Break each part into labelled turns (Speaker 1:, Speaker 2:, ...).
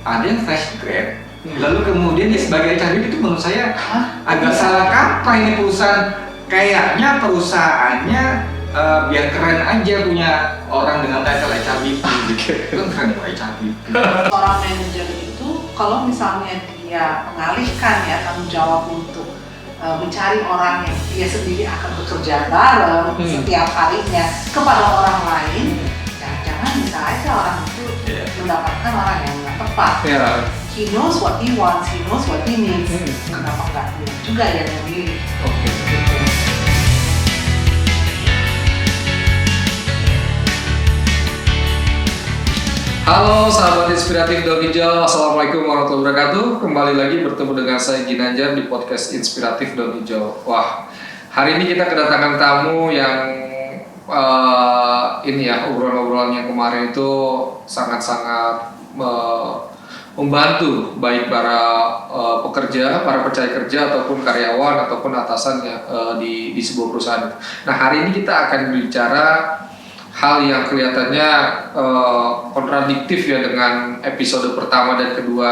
Speaker 1: ada yang fresh grad, lalu kemudian dia sebagai HR itu menurut saya agak salah kaprah ini perusahaan. Kayaknya perusahaannya biar keren aja punya orang dengan title HRBP gitu. Kan keren tuh HRBP.
Speaker 2: Orang manajer itu kalau misalnya dia mengalihkan ya tanggung jawab untuk mencari orang yang dia sendiri akan bekerja bareng setiap harinya kepada orang lain, jangan-jangan bisa aja orang itu mendapatkan orang yang nggak tepat. He knows what he wants, he knows what he needs. Kenapa nggak dia juga yang memilih?
Speaker 3: Halo sahabat inspiratif Daun Hijau, Assalamualaikum warahmatullahi wabarakatuh. Kembali lagi bertemu dengan saya Ginanjar di podcast Inspiratif Daun Hijau. Wah, hari ini kita kedatangan tamu yang ini ya, obrolan-obrolannya kemarin itu sangat-sangat membantu baik para pekerja, para pencari kerja ataupun karyawan ataupun atasannya di sebuah perusahaan. Nah, hari ini kita akan bicara hal yang kelihatannya kontradiktif ya dengan episode pertama dan kedua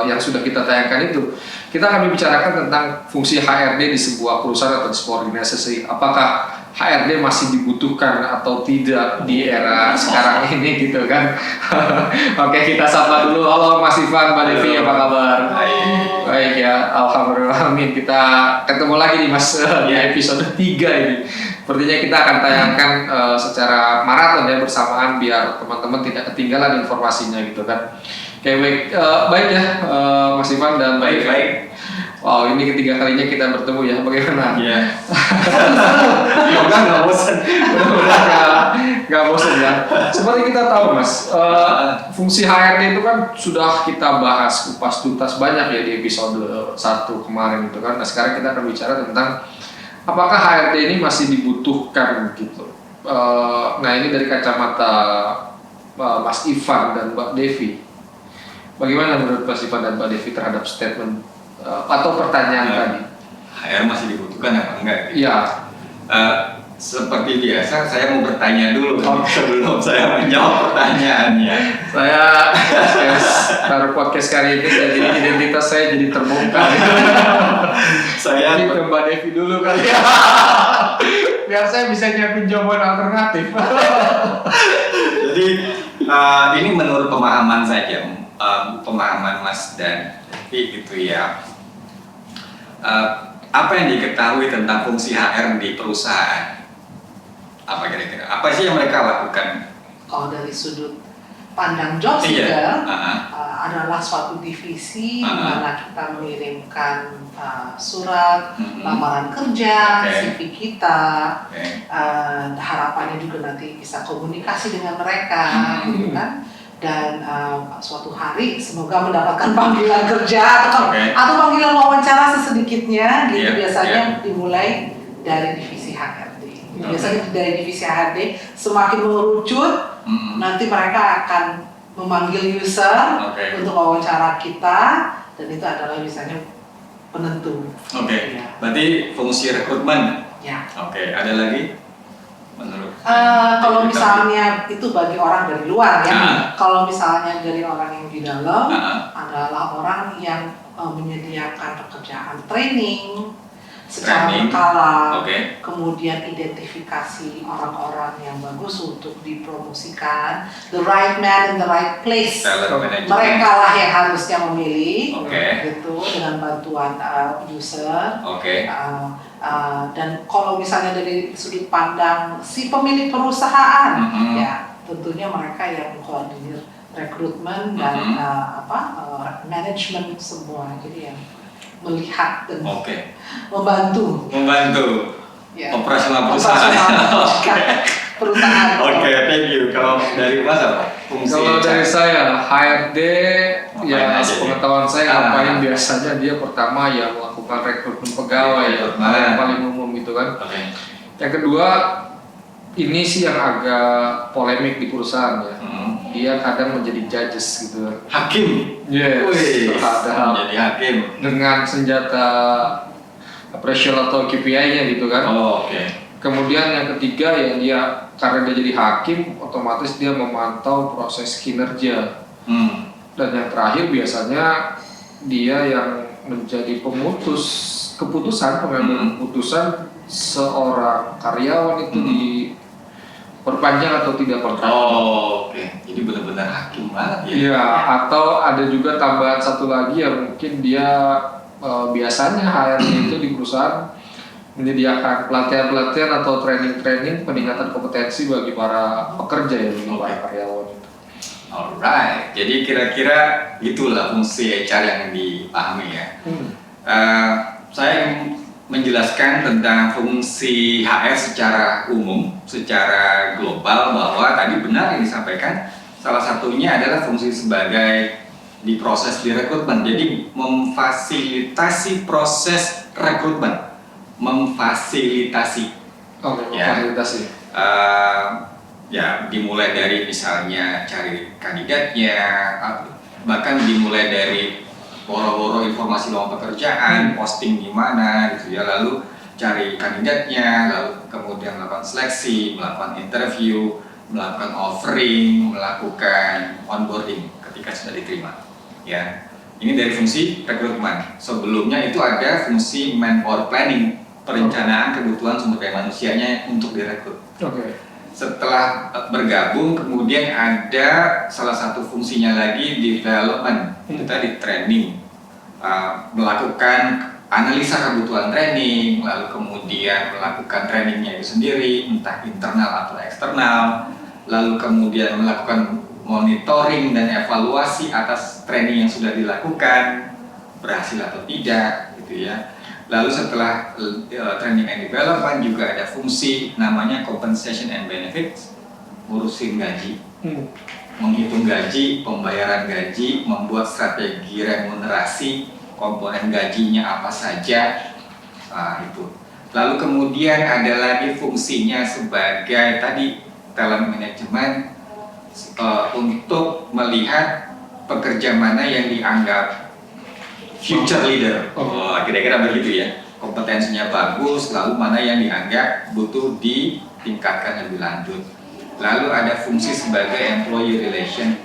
Speaker 3: yang sudah kita tayangkan itu. Kita akan membicarakan tentang fungsi HRD di sebuah perusahaan atau di sebuah organisasi. Apakah HRD masih dibutuhkan atau tidak di era sekarang ini gitu kan? Oke, kita sapa dulu. Halo Mas Ivan, Mbak Devi, apa kabar? Baik ya, alhamdulillah. Kita ketemu lagi nih Mas di episode 3 ini. Sepertinya kita akan tayangkan secara maraton ya bersamaan biar teman-teman tidak ketinggalan informasinya gitu kan. Oke, baik ya Mas Ivan dan
Speaker 1: Baik.
Speaker 3: Wow, ini ketiga kalinya kita bertemu ya, bagaimana?
Speaker 1: Iya. Semoga nggak bosan.
Speaker 3: Nggak bosan ya. Seperti kita tahu Mas, fungsi HRD itu kan sudah kita bahas kupas tuntas banyak ya di episode 1 kemarin itu kan. Nah sekarang kita akan bicara tentang apakah HRD ini masih dibutuhkan gitu. Nah ini dari kacamata Mas Ivan dan Mbak Devi. Bagaimana menurut Mas Ivan dan Mbak Devi terhadap statement atau pertanyaan tadi?
Speaker 1: HR masih dibutuhkan apa enggak?
Speaker 3: Iya.
Speaker 1: Seperti biasa, saya mau bertanya dulu sebelum saya menjawab pertanyaannya.
Speaker 3: Saya baru podcast kali ini jadi identitas saya jadi terbongkar.
Speaker 1: Saya
Speaker 3: ke Mbak Devi dulu kali ya. Biar saya bisa nyiapin jawaban alternatif.
Speaker 1: Jadi ini menurut pemahaman saja, pemahaman Mas dan Devi gitu ya. Apa yang diketahui tentang fungsi HR di perusahaan? Apa kira-kira? Apa sih yang mereka lakukan?
Speaker 2: Kalau dari sudut pandang job seeker, adalah suatu divisi di mana kita mengirimkan surat lamaran kerja, CV kita, harapannya juga nanti bisa komunikasi dengan mereka, gitu kan. Dan suatu hari semoga mendapatkan panggilan kerja atau panggilan wawancara sesedikitnya gitu, biasanya dimulai dari divisi HRD. Biasanya dari divisi HRD semakin mengerucut, nanti mereka akan memanggil user untuk wawancara kita, dan itu adalah misalnya penentu.
Speaker 1: Ya. Berarti fungsi rekrutmen.
Speaker 2: Ya.
Speaker 1: Ada lagi? Menurut
Speaker 2: kalau misalnya itu bagi orang dari luar ya, kalau misalnya dari orang yang di dalam adalah orang yang menyediakan pekerjaan training secara berkala, kemudian identifikasi orang-orang yang bagus untuk dipromosikan, the right man in the right place, mereka lah yang harusnya memilih, gitu, dengan bantuan user. Dan kalau misalnya dari sudut pandang si pemilik perusahaan, ya tentunya mereka yang mengkoordinir rekrutmen dan manajemen semua, jadi yang melihat dan membantu operasional perusahaan. Thank you. Kalau dari Mas apa?
Speaker 3: Kalau dari saya HRD ya sepengetahuan saya ngapain biasanya dia pertama ya melakukan rekrutmen pegawai yang paling umum itu kan. Yang kedua ini sih yang agak polemik di perusahaan ya. Dia kadang menjadi judges gitu.
Speaker 1: Hakim.
Speaker 3: Menjadi
Speaker 1: hakim
Speaker 3: dengan senjata operasional atau KPI-nya gitu kan. Kemudian yang ketiga ya dia karena dia jadi hakim, otomatis dia memantau proses kinerja. Dan yang terakhir biasanya dia yang menjadi keputusan, pengambil keputusan seorang karyawan itu diperpanjang atau tidak kontrak.
Speaker 1: Oh, oke. Jadi benar-benar hakim banget ya.
Speaker 3: Iya, atau ada juga tambahan satu lagi yang mungkin dia biasanya HRD itu di perusahaan menyediakan pelatihan-pelatihan atau training-training peningkatan kompetensi bagi para pekerja ya, bagi para karyawan itu.
Speaker 1: Alright, jadi kira-kira itulah fungsi HR yang dipahami ya. Saya ingin menjelaskan tentang fungsi HR secara umum, secara global, bahwa tadi benar yang disampaikan, salah satunya adalah fungsi sebagai di proses rekrutmen. Jadi memfasilitasi proses rekrutmen, memfasilitasi.
Speaker 3: Memfasilitasi.
Speaker 1: Ya, dimulai dari misalnya cari kandidatnya, bahkan dimulai dari woro-woro informasi lowongan pekerjaan, posting di mana gitu ya, lalu cari kandidatnya, lalu kemudian melakukan seleksi, melakukan interview, melakukan offering, melakukan onboarding ketika sudah diterima. Ya, ini dari fungsi rekrutmen. Sebelumnya itu ada fungsi manpower planning, perencanaan kebutuhan sumber daya manusianya untuk direkrut. Setelah bergabung, kemudian ada salah satu fungsinya lagi development, itu tadi training, melakukan analisa kebutuhan training, lalu kemudian melakukan trainingnya itu sendiri, entah internal atau eksternal, lalu kemudian melakukan monitoring dan evaluasi atas training yang sudah dilakukan, berhasil atau tidak, gitu ya. Lalu setelah training and development juga ada fungsi namanya compensation and benefits, ngurusin gaji, menghitung gaji, pembayaran gaji, membuat strategi remunerasi, komponen gajinya apa saja, itu. Lalu kemudian ada lagi fungsinya sebagai tadi talent management, untuk melihat pekerja mana yang dianggap future leader, kira-kira begitu ya. Kompetensinya bagus, lalu mana yang dianggap butuh ditingkatkan lebih lanjut. Lalu ada fungsi sebagai employee relation,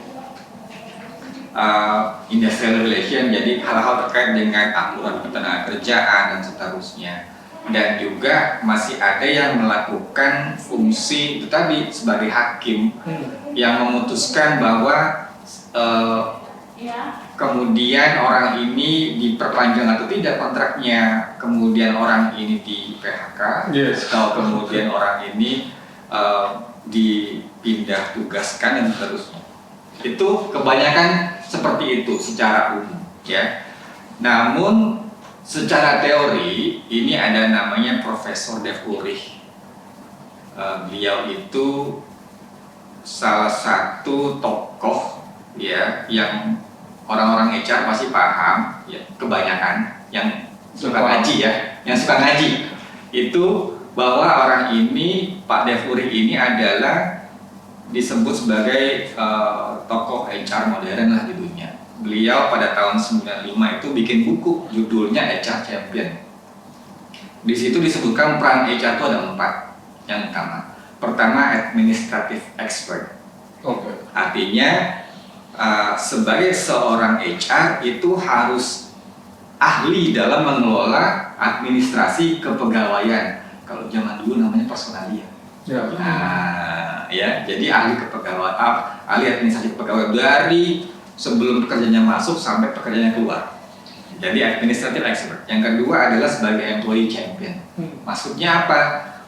Speaker 1: industrial relation, jadi hal-hal terkait dengan aturan ketenagakerjaan dan seterusnya. Dan juga masih ada yang melakukan fungsi itu tadi sebagai hakim, yang memutuskan bahwa kemudian orang ini diperpanjang atau tidak kontraknya, kemudian orang ini di PHK, atau kemudian orang ini dipindah tugaskan dan seterusnya. Itu kebanyakan seperti itu secara umum ya. Namun secara teori ini ada namanya Profesor Dave Ulrich. Beliau itu salah satu tokoh ya yang orang-orang HR pasti paham ya, kebanyakan yang suka ngaji ya, yang suka ngaji itu bahwa orang ini, Pak Dave Ulrich ini adalah disebut sebagai tokoh HR modern lah di dunia. Beliau pada tahun 95 itu bikin buku judulnya HR Champion. Di situ disebutkan peran HR itu ada 4 yang utama. Pertama, administrative expert. Artinya sebagai seorang HR itu harus ahli dalam mengelola administrasi kepegawaian. Kalau zaman dulu namanya personalia. Ya, jadi ahli kepegawaian, ahli administrasi kepegawaian dari sebelum pekerjaannya masuk sampai pekerjaannya keluar. Jadi administrative expert. Yang kedua adalah sebagai employee champion. Maksudnya apa?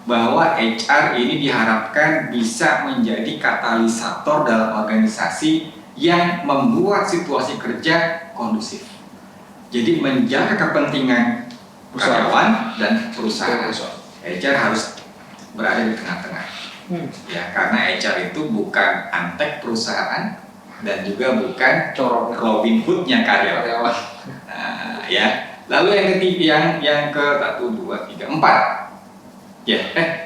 Speaker 1: Bahwa HR ini diharapkan bisa menjadi katalisator dalam organisasi yang membuat situasi kerja kondusif. Jadi menjaga kepentingan karyawan dan perusahaan. HR harus berada di tengah-tengah. Ya, karena HR itu bukan antek perusahaan dan juga bukan Robin Hood-nya karyawan. Nah, ya. Lalu yang ketiga, yang ke 1, 2, 3, 4. Ya,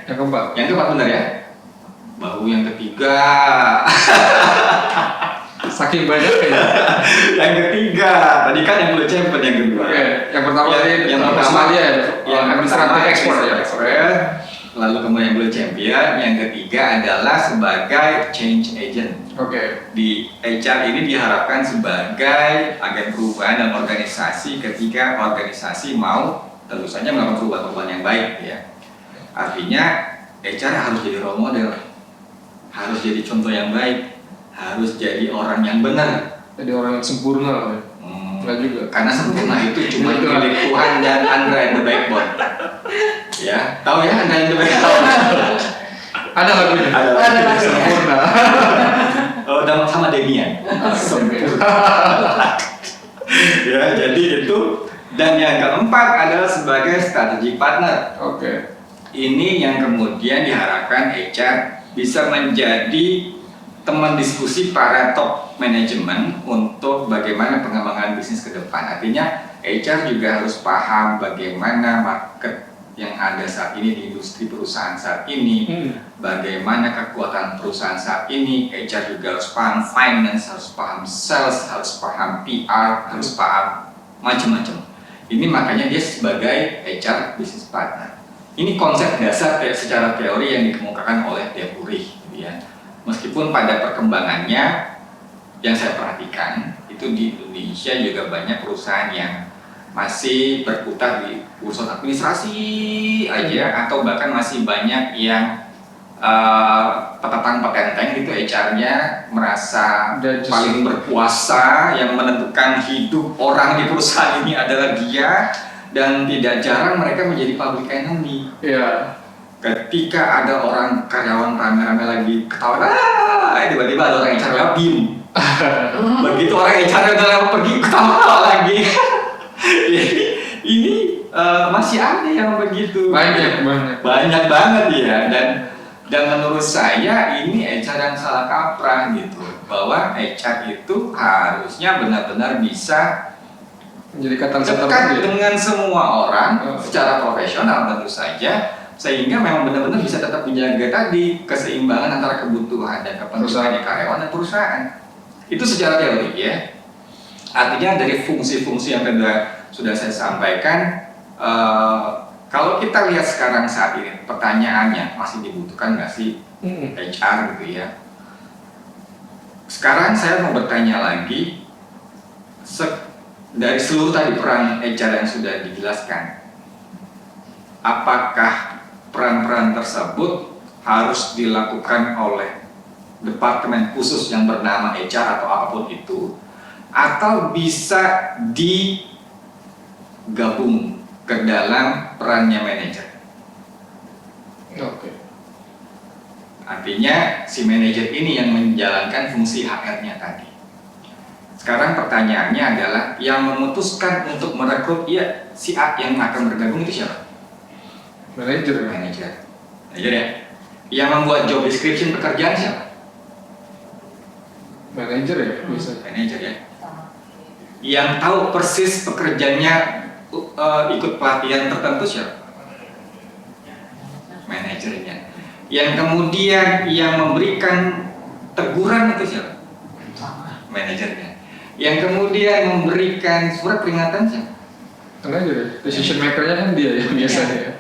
Speaker 3: yang keempat.
Speaker 1: Yang keempat benar ya. Baru yang ketiga.
Speaker 3: Saking banyak ya.
Speaker 1: Yang ketiga, tadi kan yang belum champion, yang kedua.
Speaker 3: Yang pertama
Speaker 1: yang pertama
Speaker 3: dia yang administratif expert ya.
Speaker 1: lalu kemudian Blue Champion, yang ketiga adalah sebagai change agent.
Speaker 3: Oke.
Speaker 1: Di HR ini diharapkan sebagai agen perubahan dan organisasi ketika organisasi mau tentu saja melakukan perubahan-perubahan yang baik ya. Artinya HR harus jadi role model, harus jadi contoh yang baik, harus jadi orang yang benar.
Speaker 3: Jadi orang yang sempurna lah ya. Enggak juga.
Speaker 1: Karena sempurna itu cuma milik Tuhan dan Andra and the Backbone. Ya, tahu ya Andra and the Backbone?
Speaker 3: Ada lagunya.
Speaker 2: Ada lagunya.
Speaker 3: Sempurna.
Speaker 1: Oh, sama Demian. Ya, jadi itu. Dan yang keempat adalah sebagai strategic partner.
Speaker 3: Oke.
Speaker 1: Ini yang kemudian diharapkan HR bisa menjadi teman diskusi para top manajemen untuk bagaimana pengembangan bisnis ke depan. Artinya HR juga harus paham bagaimana market yang ada saat ini di industri perusahaan saat ini, bagaimana kekuatan perusahaan saat ini. HR juga harus paham finance, harus paham sales, harus paham PR, harus paham macam-macam. Ini makanya dia sebagai HR business partner. Ini konsep dasar secara teori yang dikemukakan oleh Dave Urich, gitu ya. Meskipun pada perkembangannya yang saya perhatikan itu di Indonesia juga banyak perusahaan yang masih berkutat di urusan administrasi aja, atau bahkan masih banyak yang petentang-petenteng gitu HR-nya merasa paling berkuasa, yang menentukan hidup orang di perusahaan ini adalah dia, dan tidak jarang mereka menjadi public enemy.
Speaker 3: Iya.
Speaker 1: Ketika ada orang karyawan rame-rame lagi ketawa, tiba-tiba ada orang HR lewat diem. Begitu orang HR udah lewat pergi, ketawa lagi. Jadi ini masih ada yang begitu. Banyak banget ya. Dan menurut saya ini HR yang salah kaprah gitu, bahwa HR itu harusnya benar-benar bisa
Speaker 3: menjadi katalisator
Speaker 1: dekat dengan semua orang secara profesional tentu saja, sehingga memang benar-benar bisa tetap menjaga tadi keseimbangan antara kebutuhan dan kepentingan karyawan dan perusahaan. Itu secara teori ya. Artinya dari fungsi-fungsi yang sudah saya sampaikan, kalau kita lihat sekarang saat ini pertanyaannya masih dibutuhkan nggak sih HR gitu ya. Sekarang saya mau bertanya lagi, dari seluruh tadi peran HR yang sudah dijelaskan, apakah peran-peran tersebut harus dilakukan oleh departemen khusus yang bernama HR atau apapun itu, atau bisa digabung ke dalam perannya manajer?
Speaker 3: Oke.
Speaker 1: Artinya si manajer ini yang menjalankan fungsi HR-nya tadi. Sekarang pertanyaannya adalah yang memutuskan untuk merekrut si A yang akan bergabung itu siapa?
Speaker 3: Manajer.
Speaker 1: Manajer ya. Yang membuat job description pekerjaan siapa?
Speaker 3: Manajer ya, bisa.
Speaker 1: Manajer ya. Yang tahu persis pekerjaannya ikut pelatihan tertentu siapa? Manajernya. Yang kemudian yang memberikan teguran itu siapa? Manajernya. Yang kemudian memberikan surat peringatan siapa?
Speaker 3: Manajer ya. Decision maker-nya kan dia ya biasanya ya.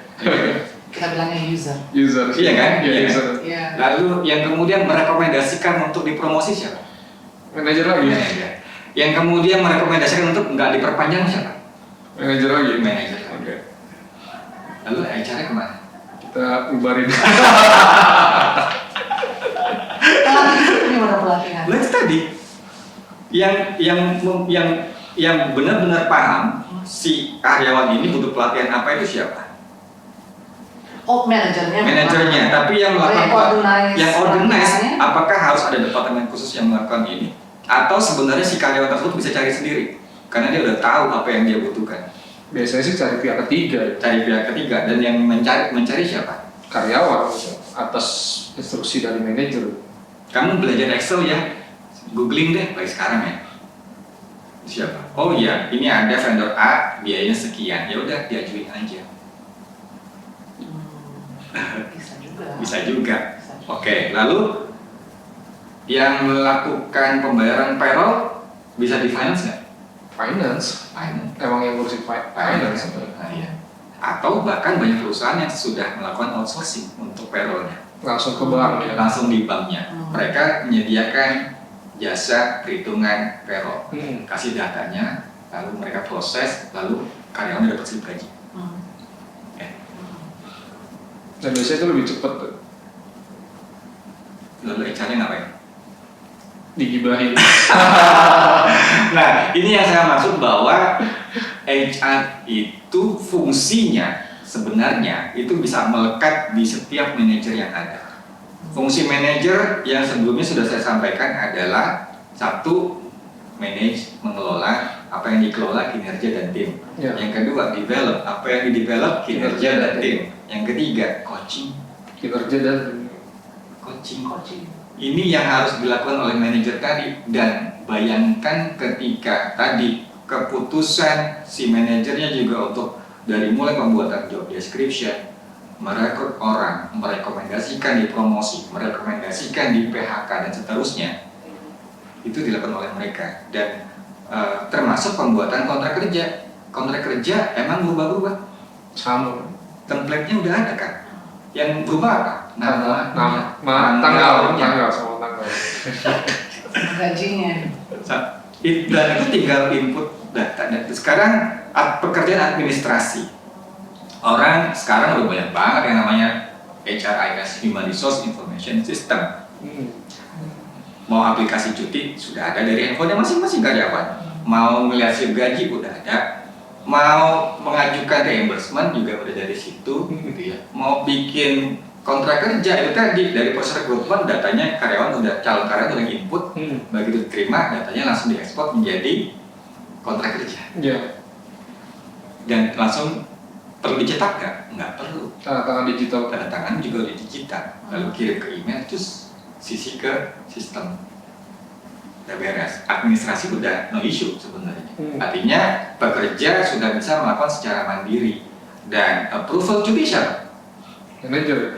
Speaker 2: Kita bilangnya user.
Speaker 3: User.
Speaker 1: Iya kan?
Speaker 3: Iya, user.
Speaker 2: Iya.
Speaker 1: Lalu yang kemudian merekomendasikan untuk dipromosi siapa?
Speaker 3: Manajer lagi.
Speaker 1: Manajer. Yang kemudian merekomendasikan untuk nggak diperpanjang siapa?
Speaker 3: Manajer lagi.
Speaker 1: Manajer.
Speaker 3: Oke.
Speaker 1: Lalu HR-nya kemana?
Speaker 3: Kita ubarin.
Speaker 2: Pelatihan ini mana pelatihan?
Speaker 1: Lalu itu tadi yang benar-benar paham si karyawan ini butuh pelatihan apa itu siapa?
Speaker 2: Oh, manajernya.
Speaker 1: Manajernya. Tapi yang melakukan yang organize,
Speaker 2: pelatihannya?
Speaker 1: apakah harus ada departemen khusus yang melakukan ini? Atau sebenarnya si karyawan tersebut bisa cari sendiri karena dia udah tahu apa yang dia butuhkan?
Speaker 3: Biasanya sih cari pihak ketiga.
Speaker 1: Cari pihak ketiga, dan yang mencari siapa?
Speaker 3: Karyawan atas instruksi dari manajer.
Speaker 1: Kamu belajar Excel ya, googling deh baik sekarang ya. Siapa? Oh iya, ini ada vendor A, biayanya sekian. Ya udah diajuin aja.
Speaker 2: Bisa juga.
Speaker 1: Bisa juga. Oke, lalu yang melakukan pembayaran payroll bisa di finance nggak?
Speaker 3: Finance.
Speaker 1: Finance.
Speaker 3: Emang yang ngurusin finance.
Speaker 1: Nah, iya. Atau bahkan banyak perusahaan yang sudah melakukan outsourcing untuk payroll-nya.
Speaker 3: Langsung ke bank ya.
Speaker 1: Langsung di banknya. Mereka menyediakan jasa perhitungan payroll. Kasih datanya, lalu mereka proses, lalu karyawan dapat slip gaji.
Speaker 3: Dan biasanya itu lebih cepat tuh.
Speaker 1: Lalu HR-nya ngapain?
Speaker 3: Digibahin.
Speaker 1: Nah, ini yang saya maksud bahwa HR itu fungsinya sebenarnya itu bisa melekat di setiap manajer yang ada. Fungsi manajer yang sebelumnya sudah saya sampaikan adalah satu, manage, mengelola apa yang dikelola kinerja dan tim.
Speaker 3: Ya.
Speaker 1: Yang kedua, develop apa yang di-develop kinerja dan tim. Yang ketiga, coaching.
Speaker 3: Kinerja dan
Speaker 1: Coaching. Ini yang harus dilakukan oleh manajer tadi, dan bayangkan ketika tadi keputusan si manajernya juga untuk dari mulai pembuatan job description, merekrut orang, merekomendasikan di promosi, merekomendasikan di PHK dan seterusnya, itu dilakukan oleh mereka. Dan termasuk pembuatan kontrak kerja. Kontrak kerja emang berubah-ubah,
Speaker 3: sama.
Speaker 1: template-nya udah ada kan. Yang berubah apa?
Speaker 3: Tanggal sama tanggal.
Speaker 2: Gajinya.
Speaker 1: Dan itu tinggal input data. Dan sekarang pekerjaan administrasi, orang sekarang udah banyak banget yang namanya HRIS, Human Resource Information System. Mau aplikasi cuti sudah ada dari handphone masing-masing karyawan. Mau melihat slip gaji udah ada. Mau mengajukan reimbursement juga udah dari situ, gitu ya. Mau bikin kontrak kerja itu tadi dari proses rekrutmen, datanya calon karyawan udah input, begitu diterima datanya langsung diekspor menjadi kontrak kerja. Dan langsung perlu dicetak nggak perlu.
Speaker 3: Tanda tangan digital.
Speaker 1: Tanda tangan juga udah dicetak, lalu kirim ke email terus sisi ke sistem. Udah beres, administrasi udah no issue sebenarnya. Artinya pekerja sudah bisa melakukan secara mandiri. Dan approval cuti siapa?
Speaker 3: Manager.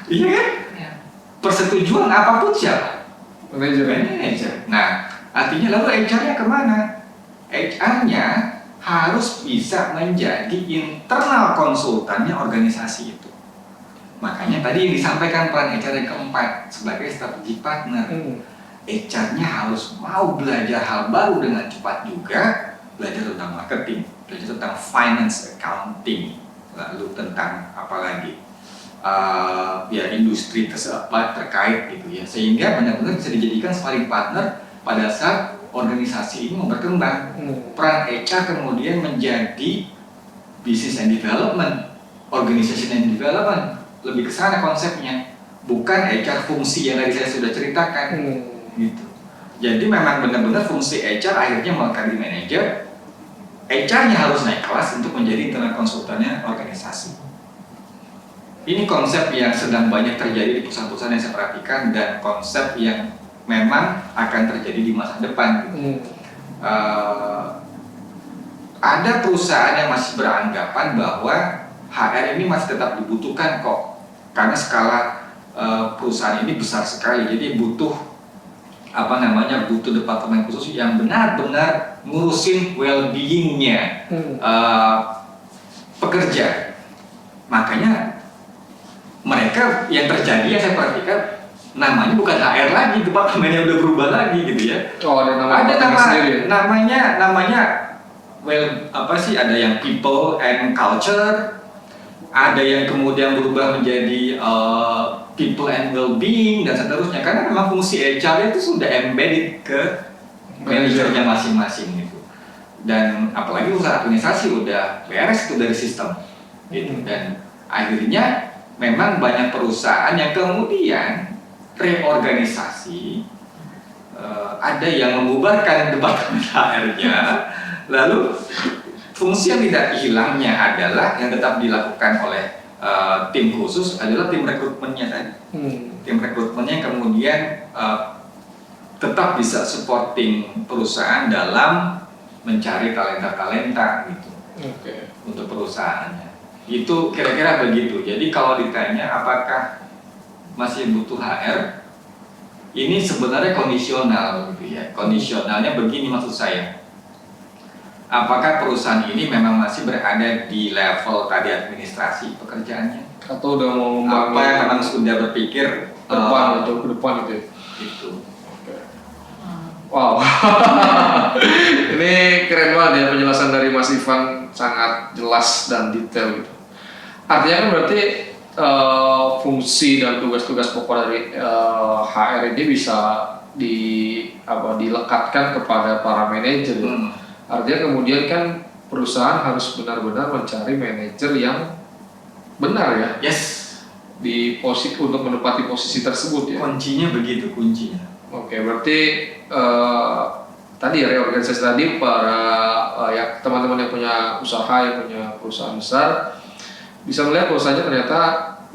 Speaker 1: Iya kan? Persetujuan apapun siapa?
Speaker 3: Manager.
Speaker 1: Nah, artinya lalu HR-nya kemana? HR-nya harus bisa menjadi internal konsultannya organisasi itu. Makanya tadi yang disampaikan peran HR yang keempat sebagai strategic partner. HR-nya harus mau belajar hal baru dengan cepat juga, belajar tentang marketing, belajar tentang finance, accounting, lalu tentang apa lagi, industri terkait gitu ya, sehingga benar-benar bisa dijadikan sparring partner pada saat organisasi ini mau berkembang. Peran HR kemudian menjadi business and development, organization and development. Lebih ke sana konsepnya, bukan HR fungsi yang tadi saya sudah ceritakan, gitu. Jadi memang benar-benar fungsi HR akhirnya melekat di manajer. HR-nya harus naik kelas untuk menjadi internal konsultannya organisasi. Ini konsep yang sedang banyak terjadi di perusahaan-perusahaan yang saya perhatikan, dan konsep yang memang akan terjadi di masa depan. Ada perusahaan yang masih beranggapan bahwa HR ini masih tetap dibutuhkan kok, karena skala perusahaan ini besar sekali, jadi butuh butuh departemen khusus yang benar-benar ngurusin well-being-nya pekerja. Makanya mereka yang terjadi yang saya perhatikan namanya bukan HR lagi, departemennya udah berubah lagi gitu ya. Namanya ada yang people and culture, ada yang kemudian berubah menjadi people and well-being dan seterusnya, karena memang fungsi HR itu sudah embedded ke manajernya masing-masing gitu. Dan apalagi usaha administrasi udah beres itu dari sistem gitu. Dan akhirnya memang banyak perusahaan yang kemudian reorganisasi, ada yang membubarkan departemen HR-nya, lalu fungsi yang tidak hilangnya adalah yang tetap dilakukan oleh tim khusus adalah tim rekrutmennya tadi. Tim rekrutmennya kemudian tetap bisa supporting perusahaan dalam mencari talenta-talenta gitu untuk perusahaannya. Itu kira-kira begitu. Jadi kalau ditanya apakah masih butuh HR, ini sebenarnya kondisional gitu ya. Kondisionalnya begini maksud saya. apakah perusahaan ini memang masih berada di level tadi administrasi pekerjaannya,
Speaker 3: Atau udah mau
Speaker 1: apa
Speaker 3: membangun
Speaker 1: yang memang sudah berpikir
Speaker 3: ke depan atau ke depan gitu ya?
Speaker 1: itu.
Speaker 3: Wow, ini keren banget ya penjelasan dari Mas Ivan, sangat jelas dan detail gitu. Artinya kan berarti fungsi dan tugas-tugas pokok dari HR ini bisa dilekatkan kepada para manajer. Artinya kemudian kan perusahaan harus benar-benar mencari manajer yang benar ya
Speaker 1: Yes,
Speaker 3: di posisi untuk menempati posisi tersebut ya.
Speaker 1: kuncinya begitu kuncinya.
Speaker 3: Oke, berarti tadi ya reorganisasi tadi para ya teman-teman yang punya usaha, yang punya perusahaan besar bisa melihat bahwasanya ternyata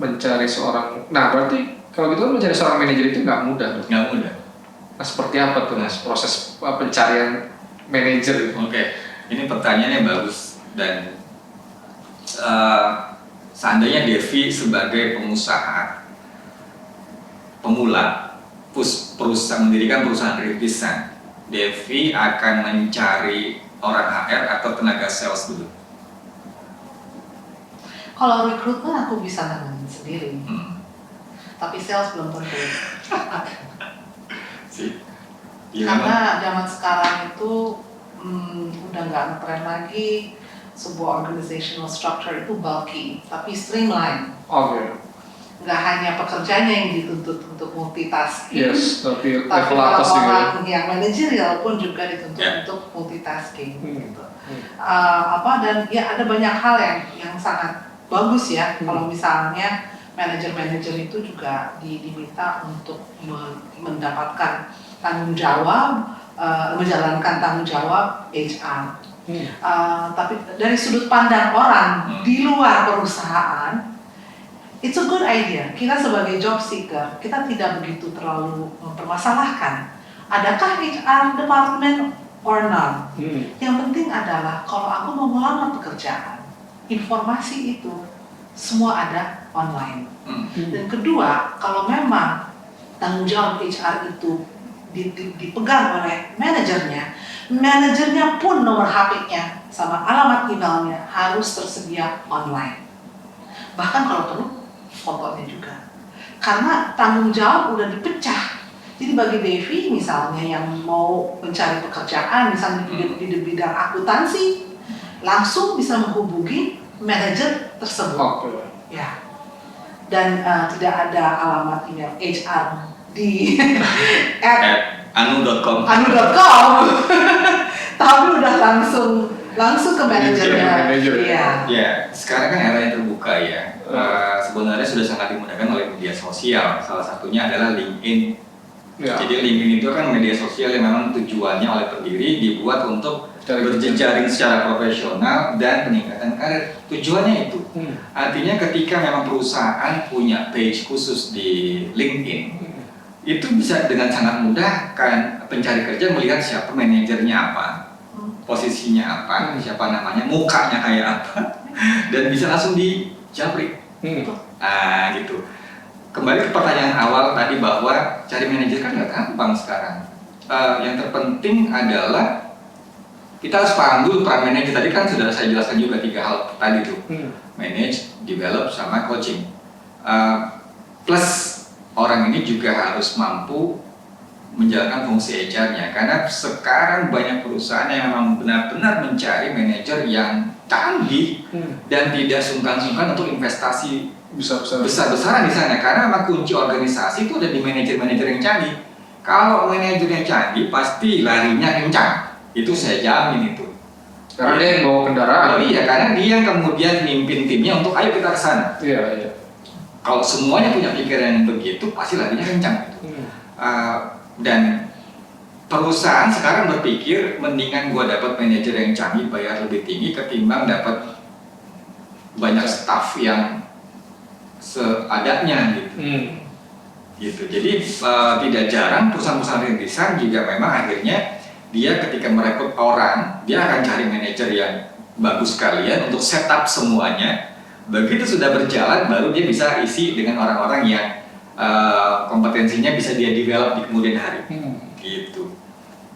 Speaker 3: mencari seorang, nah berarti kalau gitu kan mencari seorang manajer itu nggak mudah dong.
Speaker 1: Nggak mudah.
Speaker 3: Nah seperti apa tuh Mas proses pencarian manajer itu?
Speaker 1: Oke, ini pertanyaannya bagus dan seandainya Devi sebagai pengusaha pemula mendirikan perusahaan rintisan, Devi akan mencari orang HR atau tenaga sales dulu.
Speaker 2: Kalau rekrutmen aku bisa nanganin sendiri, tapi sales belum tentu. Karena zaman sekarang itu udah nggak ngetren lagi sebuah organizational structure itu bulky, tapi streamline.
Speaker 3: Oke.
Speaker 2: Nggak hanya pekerjanya yang dituntut untuk multitasking,
Speaker 3: Yes, tapi
Speaker 2: tapi
Speaker 3: level atas juga.
Speaker 2: orang yang manajerial pun juga dituntut untuk multitasking. Gitu. Dan ya ada banyak hal yang sangat bagus ya. Kalau misalnya manajer-manajer itu juga diminta untuk mendapatkan tanggung jawab, menjalankan tanggung jawab HR. Tapi dari sudut pandang orang di luar perusahaan, it's a good idea. Kita sebagai job seeker, kita tidak begitu terlalu mempermasalahkan adakah HR department or not. Yang penting adalah kalau aku mau melamar pekerjaan, informasi itu semua ada online. Dan kedua, kalau memang tanggung jawab HR itu dipegang oleh manajernya pun nomor HP-nya sama alamat emailnya harus tersedia online. Bahkan kalau perlu fotonya juga. Karena tanggung jawab udah dipecah. Jadi bagi Devi misalnya yang mau mencari pekerjaan misalnya di bidang akuntansi, langsung bisa menghubungi manajer tersebut. Ya. Dan tidak ada alamat email HR di
Speaker 1: @anu.com
Speaker 2: tapi udah langsung ke manajernya.
Speaker 1: Ya, sekarang kan era yang terbuka ya. Sebenarnya sudah sangat dimudahkan oleh media sosial. Salah satunya adalah LinkedIn. Jadi LinkedIn itu kan media sosial yang memang tujuannya oleh pendiri dibuat untuk berjejaring secara profesional dan peningkatan karir. Tujuannya itu. Artinya ketika memang perusahaan punya page khusus di LinkedIn, itu bisa dengan sangat mudah kan pencari kerja melihat siapa manajernya apa, posisinya apa, siapa namanya, mukanya kayak apa, dan bisa langsung dijapri. Gitu. Kembali ke pertanyaan awal tadi bahwa cari manajer kan nggak gampang sekarang. Yang terpenting adalah kita harus paham dulu peran manajer. Tadi kan sudah saya jelaskan juga 3 hal tadi tuh, manage, develop, sama coaching. Plus orang ini juga harus mampu menjalankan fungsi HR-nya, karena sekarang banyak perusahaan yang memang benar-benar mencari manajer yang canggih dan tidak sungkan-sungkan untuk investasi besar-besaran di sana, karena memang kunci organisasi itu ada di manajer-manajer yang canggih. Kalau manajer yang canggih pasti larinya kencang, itu saya jamin itu.
Speaker 3: Karena dia yang bawa kendaraan.
Speaker 1: Oh iya, karena dia yang kemudian mimpin timnya untuk ayo kita ke sana.
Speaker 3: Iya.
Speaker 1: Kalau semuanya punya pikiran yang begitu, pasti larinya kencang. Dan perusahaan sekarang berpikir mendingan gua dapat manajer yang canggih, bayar lebih tinggi ketimbang dapat banyak staff yang seadanya gitu. Jadi tidak jarang perusahaan-perusahaan rintisan juga memang akhirnya dia ketika merekrut orang, dia akan cari manajer yang bagus sekalian untuk setup semuanya. Begitu sudah berjalan, baru dia bisa isi dengan orang-orang yang kompetensinya bisa dia develop di kemudian hari. Gitu.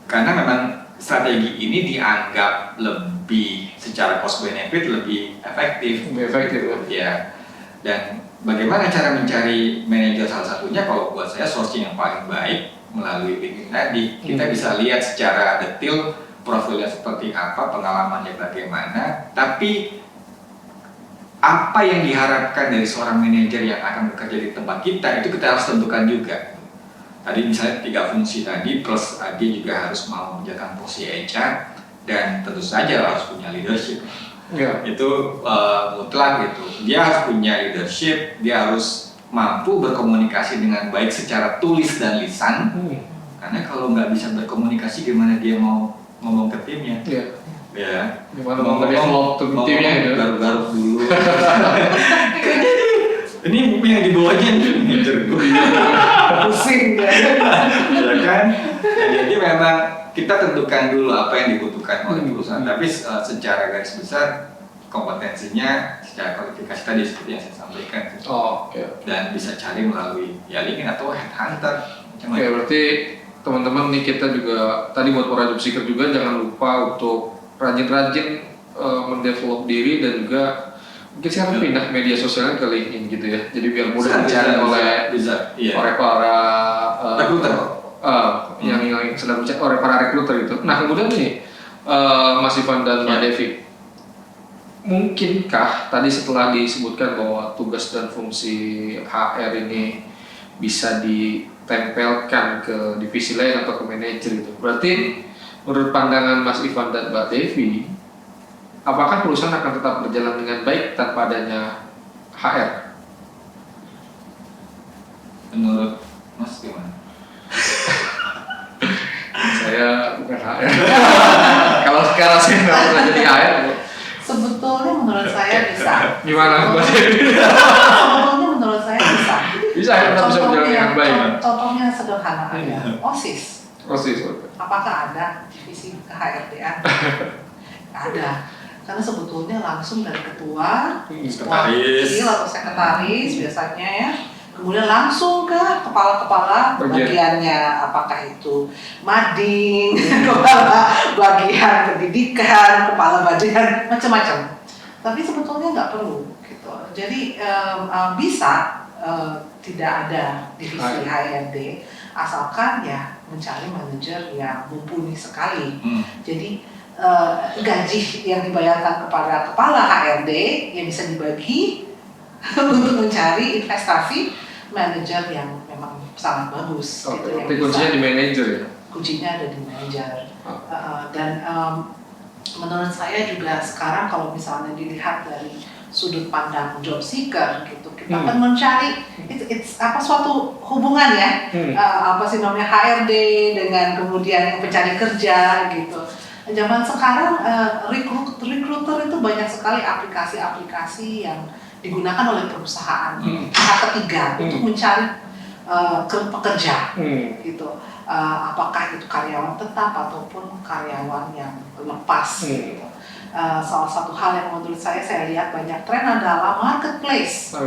Speaker 1: Karena memang strategi ini dianggap lebih secara cost benefit lebih efektif.
Speaker 3: Lebih efektif
Speaker 1: ya. Dan bagaimana cara mencari manajer, salah satunya kalau buat saya sourcing yang paling baik melalui LinkedIn tadi. Kita bisa lihat secara detail profilnya seperti apa, pengalamannya bagaimana, tapi apa yang diharapkan dari seorang manajer yang akan bekerja di tempat kita itu kita harus tentukan juga. Tadi misalnya 3 fungsi tadi, plus dia juga harus mau menjalankan fungsi HR dan tentu saja harus punya leadership. Itu mutlak gitu. Dia harus punya leadership, dia harus mampu berkomunikasi dengan baik secara tulis dan lisan. Karena kalau nggak bisa berkomunikasi, gimana dia mau ngomong ke timnya? Ya.
Speaker 3: Gimana mau nge-develop timnya itu?
Speaker 1: Garuk-garuk dulu. Ini yang di bawahnya manajer gue.
Speaker 2: Pusing kan?
Speaker 1: Ya kan? Jadi memang kita tentukan dulu apa yang dibutuhkan oleh perusahaan. Tapi secara garis besar kompetensinya, secara kualifikasi tadi seperti yang saya sampaikan. Dan bisa cari melalui ya LinkedIn atau headhunter.
Speaker 3: Berarti teman-teman nih, kita juga tadi buat para job seeker juga jangan lupa untuk rajin-rajin mendevelop diri dan juga mungkin sekarang pindah media sosialnya ke LinkedIn gitu ya. Jadi biar mudah dicari oleh para
Speaker 1: rekruter
Speaker 3: yang sedang dicari oleh para rekruter itu. Nah kemudian nih Mas Ivan dan Mbak Devi, mungkinkah tadi setelah disebutkan bahwa tugas dan fungsi HR ini bisa ditempelkan ke divisi lain atau ke manajer itu? Berarti menurut pandangan Mas Ivan dan Mbak Devi, apakah perusahaan akan tetap berjalan dengan baik tanpa adanya HR?
Speaker 1: Menurut Mas gimana?
Speaker 3: Saya bukan HR. Kalau sekarang saya nggak pernah jadi HR.
Speaker 2: Sebetulnya menurut saya bisa.
Speaker 3: Gimana Mbak Devi?
Speaker 2: Sebetulnya menurut saya bisa.
Speaker 3: Bisa ya, tetap bisa berjalan dengan baik.
Speaker 2: Contohnya sederhana aja. OSIS. Apakah ada divisi ke-HRD-an? Ada. Karena sebetulnya langsung dari ketua, wakil atau sekretaris biasanya ya, kemudian langsung ke kepala-kepala bagiannya, apakah itu mading, kepala bagian pendidikan, kepala bagian macam-macam. Tapi sebetulnya nggak perlu gitu. Jadi bisa tidak ada divisi HRD, asalkan ya mencari manajer yang mumpuni sekali. Jadi gaji yang dibayarkan kepada kepala HRD yang bisa dibagi untuk mencari investasi manajer yang memang sangat bagus. Gitu,
Speaker 3: Tapi kuncinya di manajer ya?
Speaker 2: Kuncinya ada di manajer. Dan menurut saya juga sekarang kalau misalnya dilihat dari sudut pandang job seeker gitu, kita akan mencari suatu hubungan ya, HRD dengan kemudian pencari kerja gitu. Zaman sekarang recruiter itu banyak sekali aplikasi-aplikasi yang digunakan oleh perusahaan pihak ketiga untuk mencari pekerja gitu. Apakah itu karyawan tetap ataupun karyawan yang lepas gitu. Salah satu hal yang menurut saya lihat banyak tren adalah marketplace.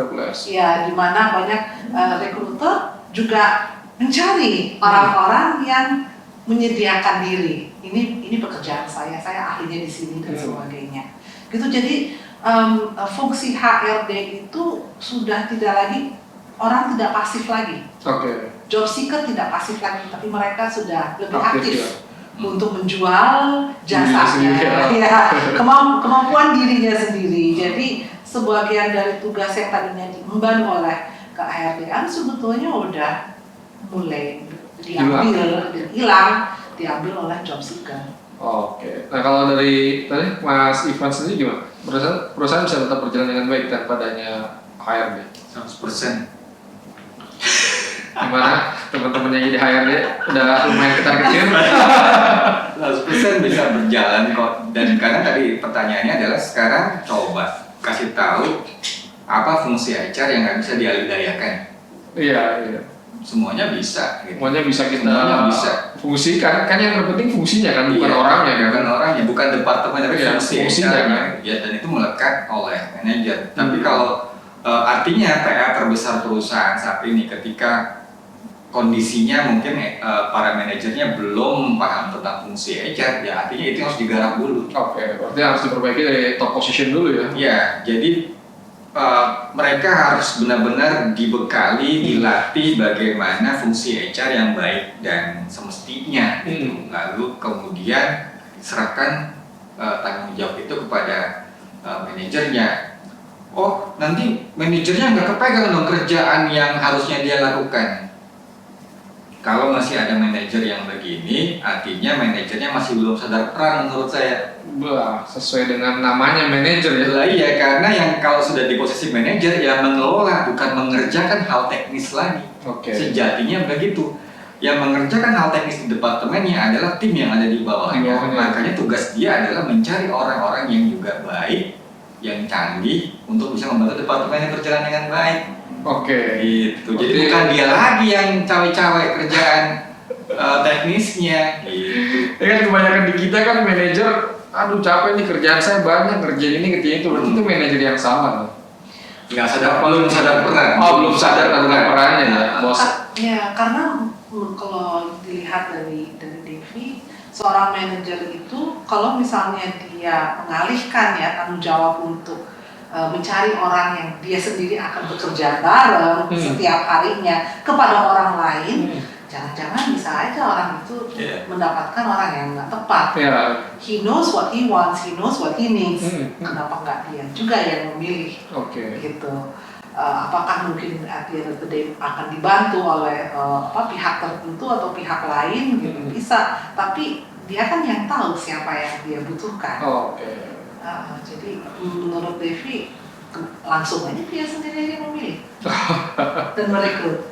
Speaker 2: Ya, di mana banyak recruiter juga mencari orang-orang yang menyediakan diri. Ini pekerjaan saya ahlinya di sini dan sebagainya. Gitu, jadi fungsi HRD itu sudah tidak lagi, orang tidak pasif lagi. Job seeker tidak pasif lagi, tapi mereka sudah lebih aktif untuk menjual jasanya, ya, kemampuan dirinya sendiri. Jadi sebagian dari tugas yang tadinya diemban oleh ke-HRD-an sebetulnya udah mulai diambil oleh job seeker.
Speaker 3: Nah kalau dari tadi Mas Ivan sendiri gimana? Perusahaan bisa tetap berjalan dengan baik tanpa adanya HRD?
Speaker 1: 100%.
Speaker 3: Gimana teman-teman yang jadi HRD udah lumayan ketar-ketir?
Speaker 1: 100% bisa berjalan kok. Dan karena tadi pertanyaannya adalah sekarang coba kasih tahu apa fungsi HR yang nggak bisa dialih-dayakan.
Speaker 3: Iya.
Speaker 1: Semuanya bisa. Gitu.
Speaker 3: Semuanya bisa kita fungsikan. Kan yang terpenting fungsinya kan, bukan orangnya kan? Bukan
Speaker 1: orangnya, bukan departemen tapi fungsinya kan. Ya, dan itu melekat oleh manajer. Tapi kalau artinya PR terbesar perusahaan saat ini ketika kondisinya mungkin para manajernya belum paham tentang fungsi HR, ya artinya itu harus digarap dulu.
Speaker 3: Oke, berarti harus diperbaiki dari top position dulu ya?
Speaker 1: Ya, jadi mereka harus benar-benar dibekali, dilatih bagaimana fungsi HR yang baik dan semestinya. Gitu. Lalu kemudian serahkan tanggung jawab itu kepada manajernya. Oh, nanti manajernya nggak kepegang dong kerjaan yang harusnya dia lakukan. Kalau masih ada manajer yang begini, artinya manajernya masih belum sadar peran menurut saya.
Speaker 3: Wah, sesuai dengan namanya manajer ya?
Speaker 1: Lah iya, karena yang kalau sudah di posisi manajer ya mengelola, bukan mengerjakan hal teknis lagi.
Speaker 3: Oke.
Speaker 1: Sejatinya begitu. Yang mengerjakan hal teknis di departemennya adalah tim yang ada di bawahnya. Makanya tugas dia adalah mencari orang-orang yang juga baik, yang canggih untuk bisa membantu departemennya berjalan dengan baik.
Speaker 3: Oke.
Speaker 1: Gitu. Jadi bukan dia lagi yang cawe-cawe kerjaan teknisnya. Gitu.
Speaker 3: Ya kan kebanyakan di kita kan manajer, aduh capek nih kerjaan saya banyak, kerjaan ini kerjaan itu, berarti itu manajer yang salah.
Speaker 1: Nggak sadar, belum sadar peran.
Speaker 3: Oh, belum sadar tentang perannya ya, bos.
Speaker 2: Ya, karena kalau dilihat dari Devi, seorang manajer itu kalau misalnya dia mengalihkan ya tanggung jawab untuk mencari orang yang dia sendiri akan bekerja bareng setiap harinya kepada orang lain, jangan-jangan bisa aja orang itu mendapatkan orang yang nggak tepat. He knows what he wants, he knows what he needs. Kenapa nggak dia juga yang memilih? Gitu. Apakah mungkin at the end of the day akan dibantu oleh pihak tertentu atau pihak lain gitu, bisa, tapi dia kan yang tahu siapa yang dia butuhkan. Jadi menurut Devi langsung aja dia sendiri yang memilih dan merekrut.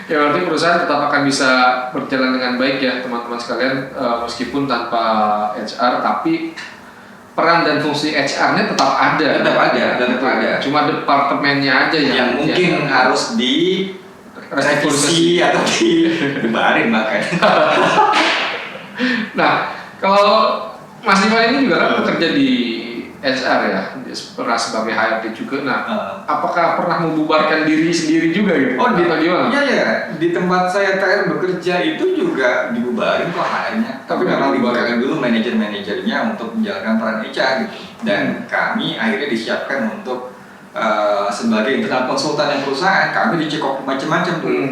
Speaker 3: Ya berarti perusahaan tetap akan bisa berjalan dengan baik ya teman-teman sekalian, meskipun tanpa HR, tapi peran dan fungsi HR-nya tetap ada.
Speaker 1: Tetap ada. Cuma
Speaker 3: departemennya aja yang
Speaker 1: mungkin harus di revisi atau dibarin bahkan.
Speaker 3: Nah, kalau Mas Ivan ini juga kan bekerja di HR ya, pernah sebagai HRD juga. Nah, apakah pernah membubarkan diri sendiri juga gitu?
Speaker 1: Oh,
Speaker 3: gimana?
Speaker 1: Iya. Di tempat saya terakhir bekerja itu juga dibubarin kok HR-nya. Tapi memang dibubarkan dulu manajer-manajernya untuk menjalankan peran HR gitu. Dan kami akhirnya disiapkan untuk sebagai internal konsultan yang perusahaan. Kami dicekok macam-macam dulu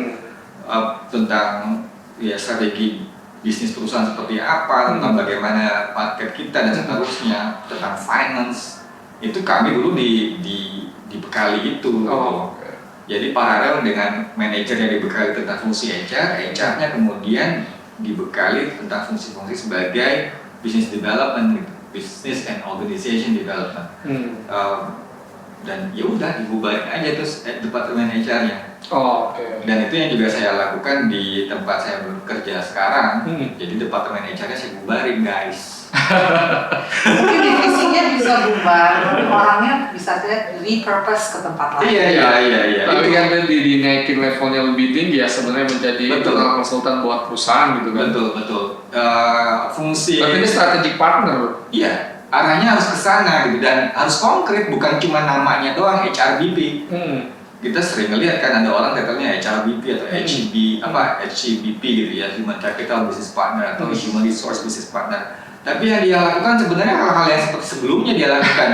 Speaker 1: tentang ya strategi bisnis perusahaan seperti apa, tentang bagaimana market kita dan seterusnya, tentang finance. Itu kami dulu dibekali itu. Jadi paralel dengan manajer yang dibekali tentang fungsi HR, HR-nya kemudian dibekali tentang fungsi-fungsi sebagai business development, gitu. Business and organization development. Dan ya udah dibubarin aja terus departemen HR-nya. Dan itu yang juga saya lakukan di tempat saya bekerja sekarang. Jadi departemen HR-nya saya bubarin, guys.
Speaker 2: Mungkin divisinya bisa bubar, orangnya bisa repurpose ke tempat lain.
Speaker 1: Iya.
Speaker 3: Tapi kan dinaikin levelnya lebih tinggi ya sebenarnya menjadi internal konsultan buat perusahaan gitu kan.
Speaker 1: Betul. Fungsi.
Speaker 3: Berarti ini strategic partner.
Speaker 1: Iya. Arahnya harus ke sana gitu dan harus konkret, bukan cuma namanya doang HRBP. Kita sering lihat kan ada orang katanya HRBP atau HCBP gitu ya, Human Capital Business Partner atau Human Resource Business Partner. Tapi yang dia lakukan sebenarnya hal-hal yang seperti sebelumnya dia lakukan.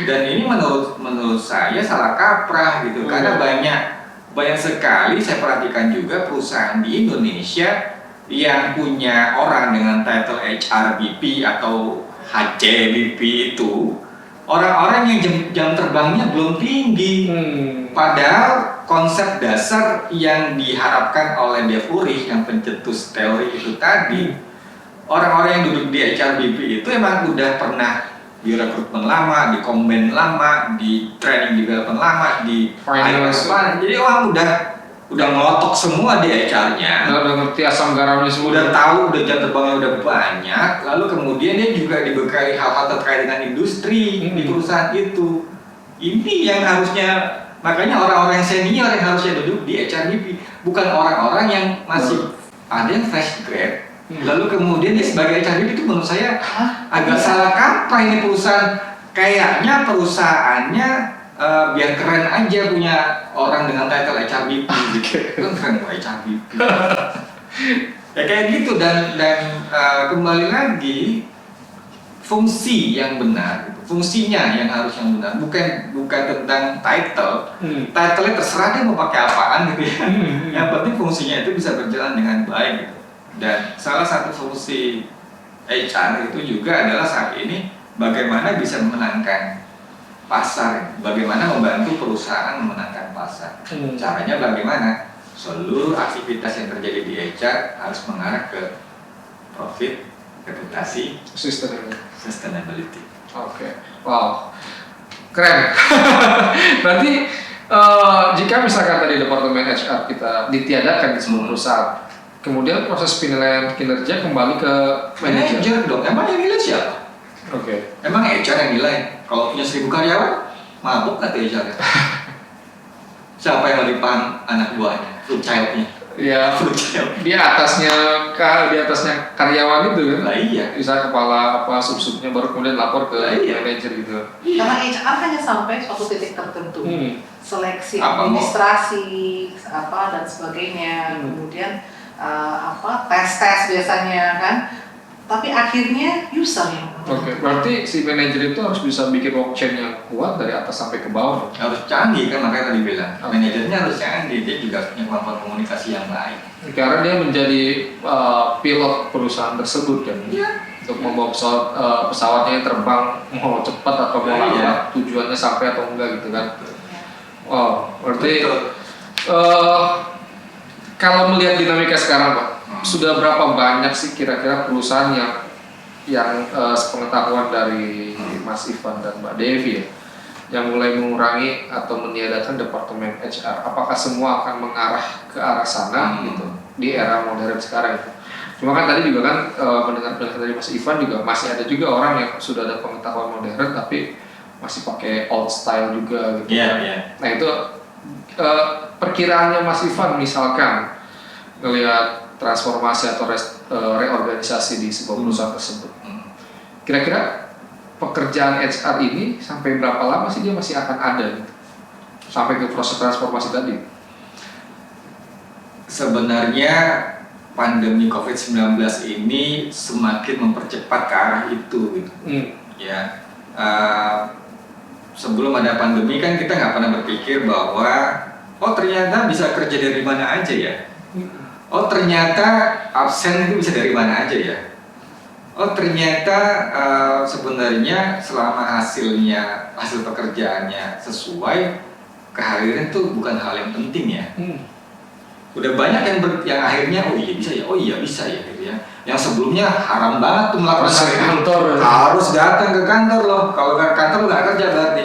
Speaker 1: Dan ini menurut saya salah kaprah gitu, karena banyak sekali saya perhatikan juga perusahaan di Indonesia yang punya orang dengan title HRBP atau HCBP itu orang-orang yang jam terbangnya belum tinggi. Padahal konsep dasar yang diharapkan oleh Dave Ulrich yang pencetus teori itu tadi, orang-orang yang duduk di HRBP itu emang udah pernah di rekrutmen lama, di combine lama, di training development lama, di finance. Jadi orang udah ngelotok semua di HR-nya.
Speaker 3: Udah ngerti asam garamnya semua.
Speaker 1: Udah tahu, udah jam terbangnya udah banyak. Lalu kemudian dia juga dibekali hal-hal terkait dengan industri di perusahaan itu. Ini yang harusnya, makanya orang-orang yang senior yang harusnya duduk di HRBP, bukan orang-orang yang masih ada yang fresh grade. Lalu kemudian dia sebagai HRBP itu menurut saya agak salah kaprah ini perusahaan. Kayaknya perusahaannya biar keren aja punya orang dengan title HRBP gitu. Kan keren Pak HRBP. Ya kayak gitu dan kembali lagi fungsi yang benar, gitu. Fungsinya yang harus yang benar, bukan tentang title. Title-nya terserah dia mau pakai apaan gitu ya. Yang penting fungsinya itu bisa berjalan dengan baik gitu. Dan salah satu fungsi HR itu juga adalah saat ini bagaimana bisa memenangkan pasar, bagaimana membantu perusahaan memenangkan pasar. Caranya bagaimana? Seluruh aktivitas yang terjadi di HR harus mengarah ke profit, reputasi, sustainability.
Speaker 3: Oke. Wow, keren. Berarti jika misalkan tadi departemen HR kita ditiadakan di sebuah perusahaan, kemudian proses penilaian kinerja kembali ke manajer.
Speaker 1: Manajer dong, emang yang nilai siapa?
Speaker 3: Oke.
Speaker 1: Emang HR yang nilai? Kalau punya 1.000 karyawan, mabuk nggak tuh HR? Siapa yang lebih paham anak buahnya, fruit child-nya?
Speaker 3: Ya,
Speaker 1: Fruit child.
Speaker 3: di atasnya karyawan itu kan.
Speaker 1: Lah iya.
Speaker 3: Bisa kepala apa sub-subnya baru kemudian lapor ke
Speaker 1: Iya.
Speaker 3: manajer gitu.
Speaker 2: Karena HR hanya sampai suatu titik tertentu, seleksi
Speaker 1: Apa
Speaker 2: administrasi dan sebagainya, kemudian tes biasanya kan, tapi akhirnya user yang
Speaker 3: Oke, berarti si manajer itu harus bisa bikin work chain yang kuat dari atas sampai ke bawah.
Speaker 1: Harus canggih kan, makanya tadi bilang.
Speaker 3: Oke.
Speaker 1: Manajernya harus canggih, dia juga punya kemampuan komunikasi yang baik.
Speaker 3: Karena dia menjadi pilot perusahaan tersebut kan, untuk membawa pesawatnya yang terbang mau cepat atau mau lambat, tujuannya sampai atau enggak gitu kan. Wow, berarti kalau melihat dinamika sekarang Pak, sudah berapa banyak sih kira-kira perusahaan yang sepengetahuan dari Mas Ivan dan Mbak Devi ya, yang mulai mengurangi atau meniadakan departemen HR? Apakah semua akan mengarah ke arah sana gitu di era modern sekarang itu? Cuma kan tadi juga kan mendengar penjelasan dari Mas Ivan juga masih ada juga orang yang sudah ada pengetahuan modern tapi masih pakai old style juga gitu. Nah itu perkiraannya Mas Ivan misalkan ngelihat transformasi atau reorganisasi di sebuah perusahaan tersebut, kira-kira pekerjaan HR ini sampai berapa lama sih dia masih akan ada gitu? Sampai ke proses transformasi tadi?
Speaker 1: Sebenarnya pandemi COVID-19 ini semakin mempercepat ke arah itu gitu. Ya, sebelum ada pandemi kan kita nggak pernah berpikir bahwa ternyata bisa kerja dari mana aja ya. Ternyata absen itu bisa dari mana aja ya. Ternyata sebenarnya selama hasil pekerjaannya sesuai, kehadiran itu bukan hal yang penting ya. Udah banyak yang akhirnya bisa ya gitu ya. Yang sebelumnya haram banget tuh melakukan hal itu. Harus datang ke kantor loh. Kalau nggak ke kantor lo nggak kerja berarti.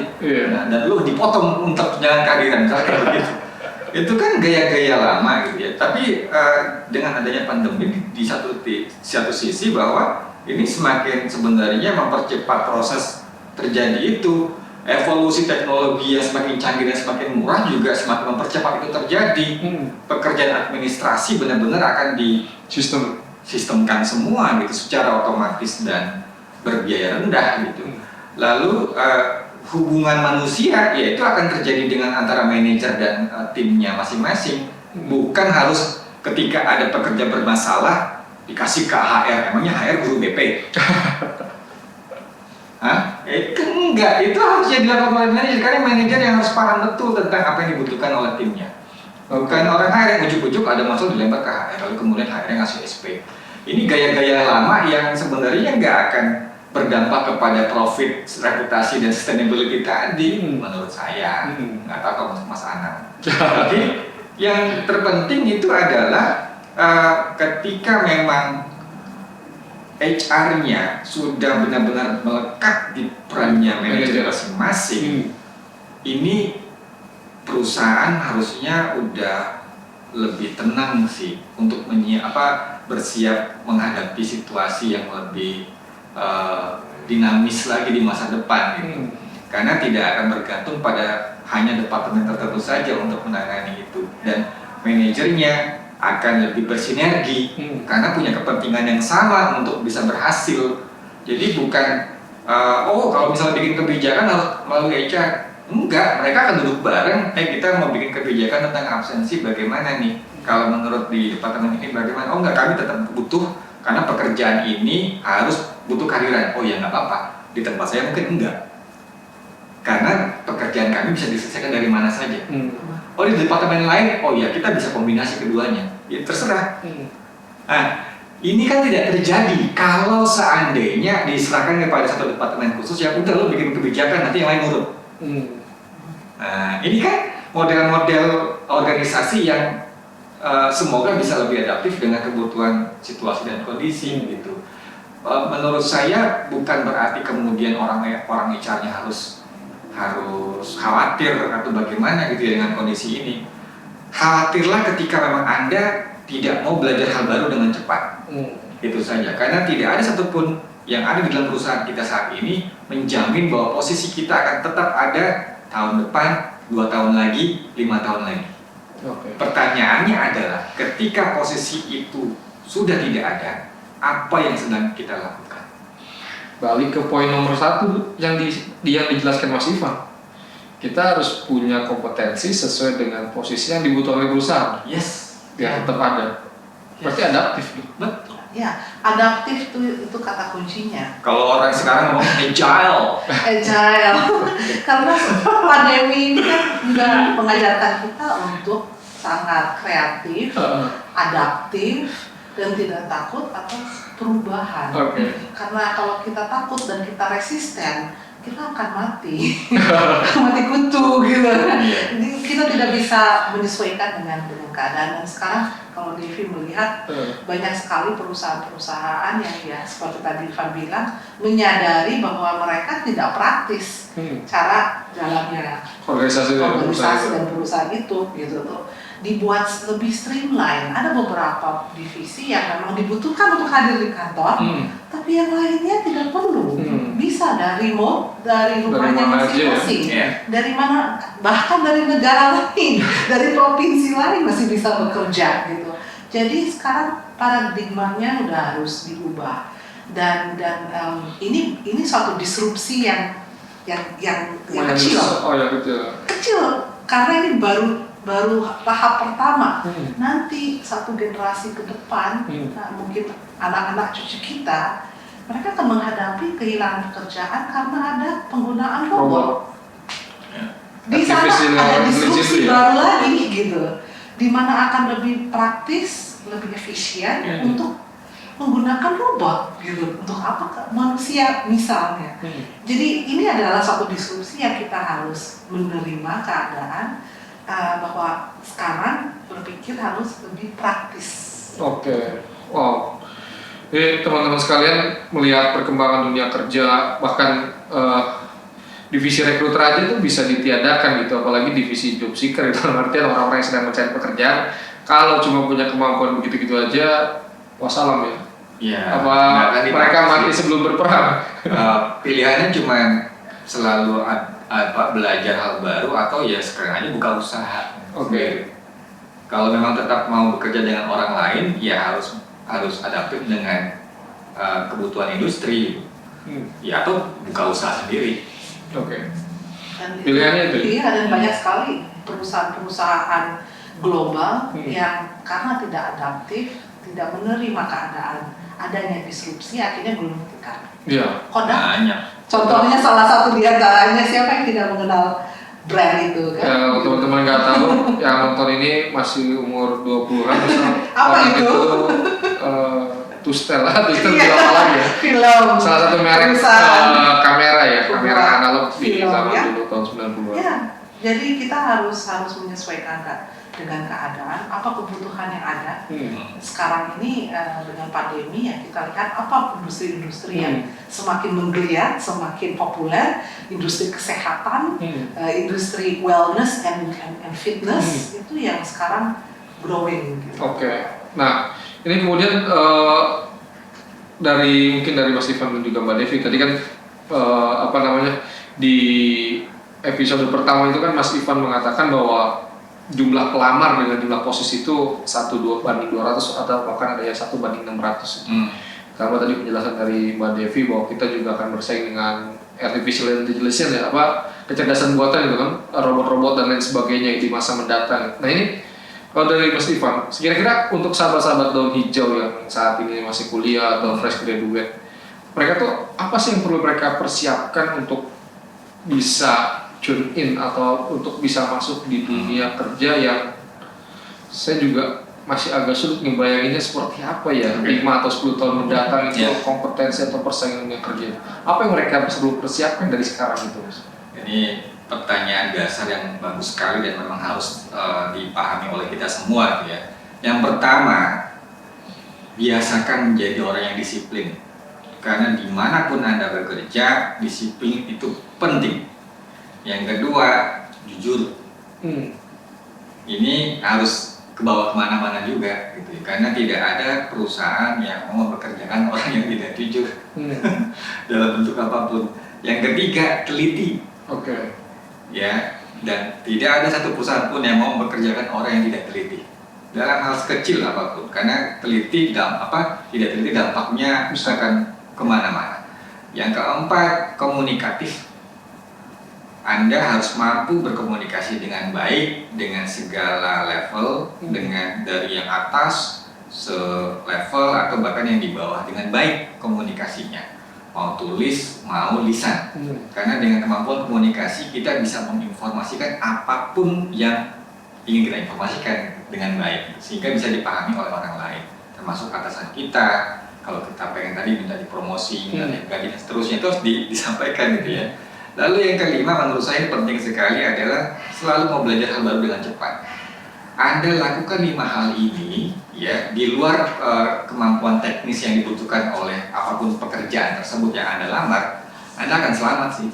Speaker 1: Nah, dan lo dipotong untuk jangan kehadiran misalnya begitu. Itu kan gaya-gaya lama gitu ya. Tapi dengan adanya pandemi di satu sisi bahwa ini semakin sebenarnya mempercepat proses terjadi itu. Evolusi teknologi yang semakin canggih dan semakin murah juga semakin mempercepat itu terjadi. Pekerjaan administrasi benar-benar akan disistemkan semua gitu secara otomatis dan berbiaya rendah gitu. Lalu hubungan manusia ya itu akan terjadi dengan antara manajer dan timnya masing-masing. Bukan harus ketika ada pekerja bermasalah dikasih ke HR, emangnya HR guru BP? Kan enggak, itu harusnya dilakukan oleh manajer karena manajer yang harus paham betul tentang apa yang dibutuhkan oleh timnya. Bukan orang HR yang ujuk-ujuk ada masalah dilempar ke HR lalu kemudian HR yang ngasih SP. Ini gaya-gaya lama yang sebenarnya nggak akan berdampak kepada profit, reputasi dan sustainability tadi menurut saya. Nggak tahu kalau Mas Anam. Jadi yang terpenting itu adalah ketika memang HR-nya sudah benar-benar melekat di perannya manajer masing-masing, ini perusahaan harusnya udah lebih tenang sih untuk bersiap menghadapi situasi yang lebih dinamis lagi di masa depan gitu. Karena tidak akan bergantung pada hanya departemen tertentu saja untuk menangani itu, dan manajernya akan lebih bersinergi karena punya kepentingan yang sama untuk bisa berhasil. Jadi bukan kalau misalnya bikin kebijakan harus melalui HR, Enggak, mereka akan duduk bareng, kita mau bikin kebijakan tentang absensi bagaimana nih? Kalau menurut di departemen ini bagaimana? Oh enggak, kami tetap butuh, karena pekerjaan ini harus butuh kehadiran. Oh ya nggak apa-apa, di tempat saya mungkin enggak. Karena pekerjaan kami bisa diselesaikan dari mana saja. Oh di departemen lain, oh ya kita bisa kombinasi keduanya. Ya terserah. Nah, ini kan tidak terjadi kalau seandainya diserahkan kepada satu departemen khusus yang udah lo bikin kebijakan, nanti yang lain nurut. Nah, ini kan model-model organisasi yang semoga bisa lebih adaptif dengan kebutuhan situasi dan kondisi gitu. Menurut saya bukan berarti kemudian orang HR-nya harus khawatir atau bagaimana gitu ya dengan kondisi ini. Khawatirlah ketika memang Anda tidak mau belajar hal baru dengan cepat. Itu saja. Karena tidak ada satupun yang ada di dalam perusahaan kita saat ini menjamin bahwa posisi kita akan tetap ada tahun depan, 2 tahun lagi, 5 tahun lagi. Pertanyaannya adalah ketika posisi itu sudah tidak ada, apa yang sedang kita lakukan?
Speaker 3: Balik ke poin nomor 1 yang dijelaskan Mas Ivan. Kita harus punya kompetensi sesuai dengan posisi yang dibutuhkan oleh perusahaan.
Speaker 1: Yes.
Speaker 3: Biar tetap ada. Berarti adaptif.
Speaker 1: Betul.
Speaker 2: Ya, adaptif itu kata kuncinya.
Speaker 1: Kalau orang sekarang ngomong agile.
Speaker 2: Karena pandemi ini kan juga mengajarkan kita untuk sangat kreatif, adaptif, dan tidak takut atas perubahan. Karena kalau kita takut dan kita resisten, kita akan mati, mati kutu gitu. Jadi kita tidak bisa menyesuaikan dengan keadaan. Dan sekarang kalau Devi melihat banyak sekali perusahaan-perusahaan yang ya seperti tadi Ivan bilang menyadari bahwa mereka tidak praktis cara jalannya organisasi dan perusahaan itu gitu tuh dibuat lebih streamline. Ada beberapa divisi yang memang dibutuhkan untuk hadir di kantor, tapi yang lainnya tidak perlu. Bisa dari rumahnya masing-masing, dari mana, bahkan dari negara lain, dari provinsi lain masih bisa bekerja gitu. Jadi sekarang paradigmanya udah harus diubah dan ini suatu disrupsi yang kecil. Kecil karena ini baru tahap pertama. Nanti satu generasi ke depan, mungkin anak-anak cucu kita, mereka akan menghadapi kehilangan pekerjaan karena ada penggunaan robot. Di sana ada disrupsi baru lagi gitu, di mana akan lebih praktis, lebih efisien untuk menggunakan robot gitu. Untuk apa? Manusia misalnya. Jadi ini adalah satu disrupsi yang kita harus menerima keadaan. Bahwa sekarang berpikir harus lebih praktis.
Speaker 3: Wow. Jadi teman-teman sekalian melihat perkembangan dunia kerja, bahkan divisi rekruter aja tuh bisa ditiadakan gitu, apalagi divisi job seeker itu artinya orang-orang yang sedang mencari pekerjaan. Kalau cuma punya kemampuan begitu-gitu aja, wassalam ya.
Speaker 1: Iya.
Speaker 3: Mereka mati sebelum berperang.
Speaker 1: Pilihannya cuma selalu belajar hal baru atau ya sekarang aja buka usaha. Kalau memang tetap mau bekerja dengan orang lain, ya harus adaptif dengan kebutuhan industri, ya atau buka usaha sendiri.
Speaker 3: Pilihannya itu.
Speaker 2: Iya, dan banyak sekali perusahaan-perusahaan global yang karena tidak adaptif, tidak menerima keadaan adanya disrupsi, akhirnya gulung tikar. Kodak. Banyak. Contohnya salah satu di antaranya, siapa yang tidak mengenal brand itu kan?
Speaker 3: Ya, kalau teman-teman nggak tahu, yang nonton ini masih umur 20-an,
Speaker 2: apa itu?
Speaker 3: Tustel film apa lagi ya?
Speaker 2: Film.
Speaker 3: Salah satu merek kamera ya, kamera analog di zaman dulu tahun 90-an.
Speaker 2: Ya, jadi kita harus menyesuaikan dengan keadaan, apa kebutuhan yang ada. Sekarang ini dengan pandemi ya kita lihat apa industri-industri yang semakin menggeliat, semakin populer, industri kesehatan, industri wellness and fitness itu yang sekarang growing. Gitu.
Speaker 3: Nah ini kemudian mungkin dari Mas Ivan dan juga Mbak Devi tadi kan di episode pertama itu kan Mas Ivan mengatakan bahwa jumlah pelamar dengan jumlah posisi itu 1:2 banding 200 atau bahkan ada yang 1:600. Karena tadi penjelasan dari Mbak Devi bahwa kita juga akan bersaing dengan artificial intelligence ya, kecerdasan buatan gitu kan, robot-robot dan lain sebagainya di masa mendatang. Nah ini kalau dari Mas Ivan, kira-kira untuk sahabat-sahabat daun hijau yang saat ini masih kuliah atau fresh graduate, mereka tuh apa sih yang perlu mereka persiapkan untuk bisa tune in atau untuk bisa masuk di dunia kerja yang saya juga masih agak sulit ngebayanginnya seperti apa ya 5 atau 10 tahun mendatang itu kompetensi atau persaingan dunia kerja. Apa yang mereka perlu persiapkan dari sekarang itu, Mas?
Speaker 1: Ini pertanyaan dasar yang bagus sekali dan memang harus dipahami oleh kita semua ya. Yang pertama, biasakan menjadi orang yang disiplin. Karena dimanapun Anda bekerja, disiplin itu penting. Yang kedua, jujur. Ini harus ke bawah kemana-mana juga gitu. Karena tidak ada perusahaan yang mau mempekerjakan orang yang tidak jujur dalam bentuk apapun. Yang ketiga, teliti. Ya, dan tidak ada satu perusahaan pun yang mau mempekerjakan orang yang tidak teliti dalam hal sekecil apapun, karena tidak teliti dampaknya misalkan kemana-mana. Yang keempat, komunikatif. Anda harus mampu berkomunikasi dengan baik dengan segala level, dengan dari yang atas selevel atau bahkan yang di bawah dengan baik komunikasinya. Mau tulis, mau lisan. Karena dengan kemampuan komunikasi kita bisa menginformasikan apapun yang ingin kita informasikan dengan baik, sehingga bisa dipahami oleh orang lain, termasuk atasan kita. Kalau kita pengen tadi minta dipromosi, minta gaji dan seterusnya, itu harus disampaikan gitu ya. Lalu yang kelima, menurut saya penting sekali adalah selalu mau belajar hal baru dengan cepat. Anda lakukan 5 hal ini ya di luar kemampuan teknis yang dibutuhkan oleh apapun pekerjaan tersebut yang Anda lamar, Anda akan selamat sih.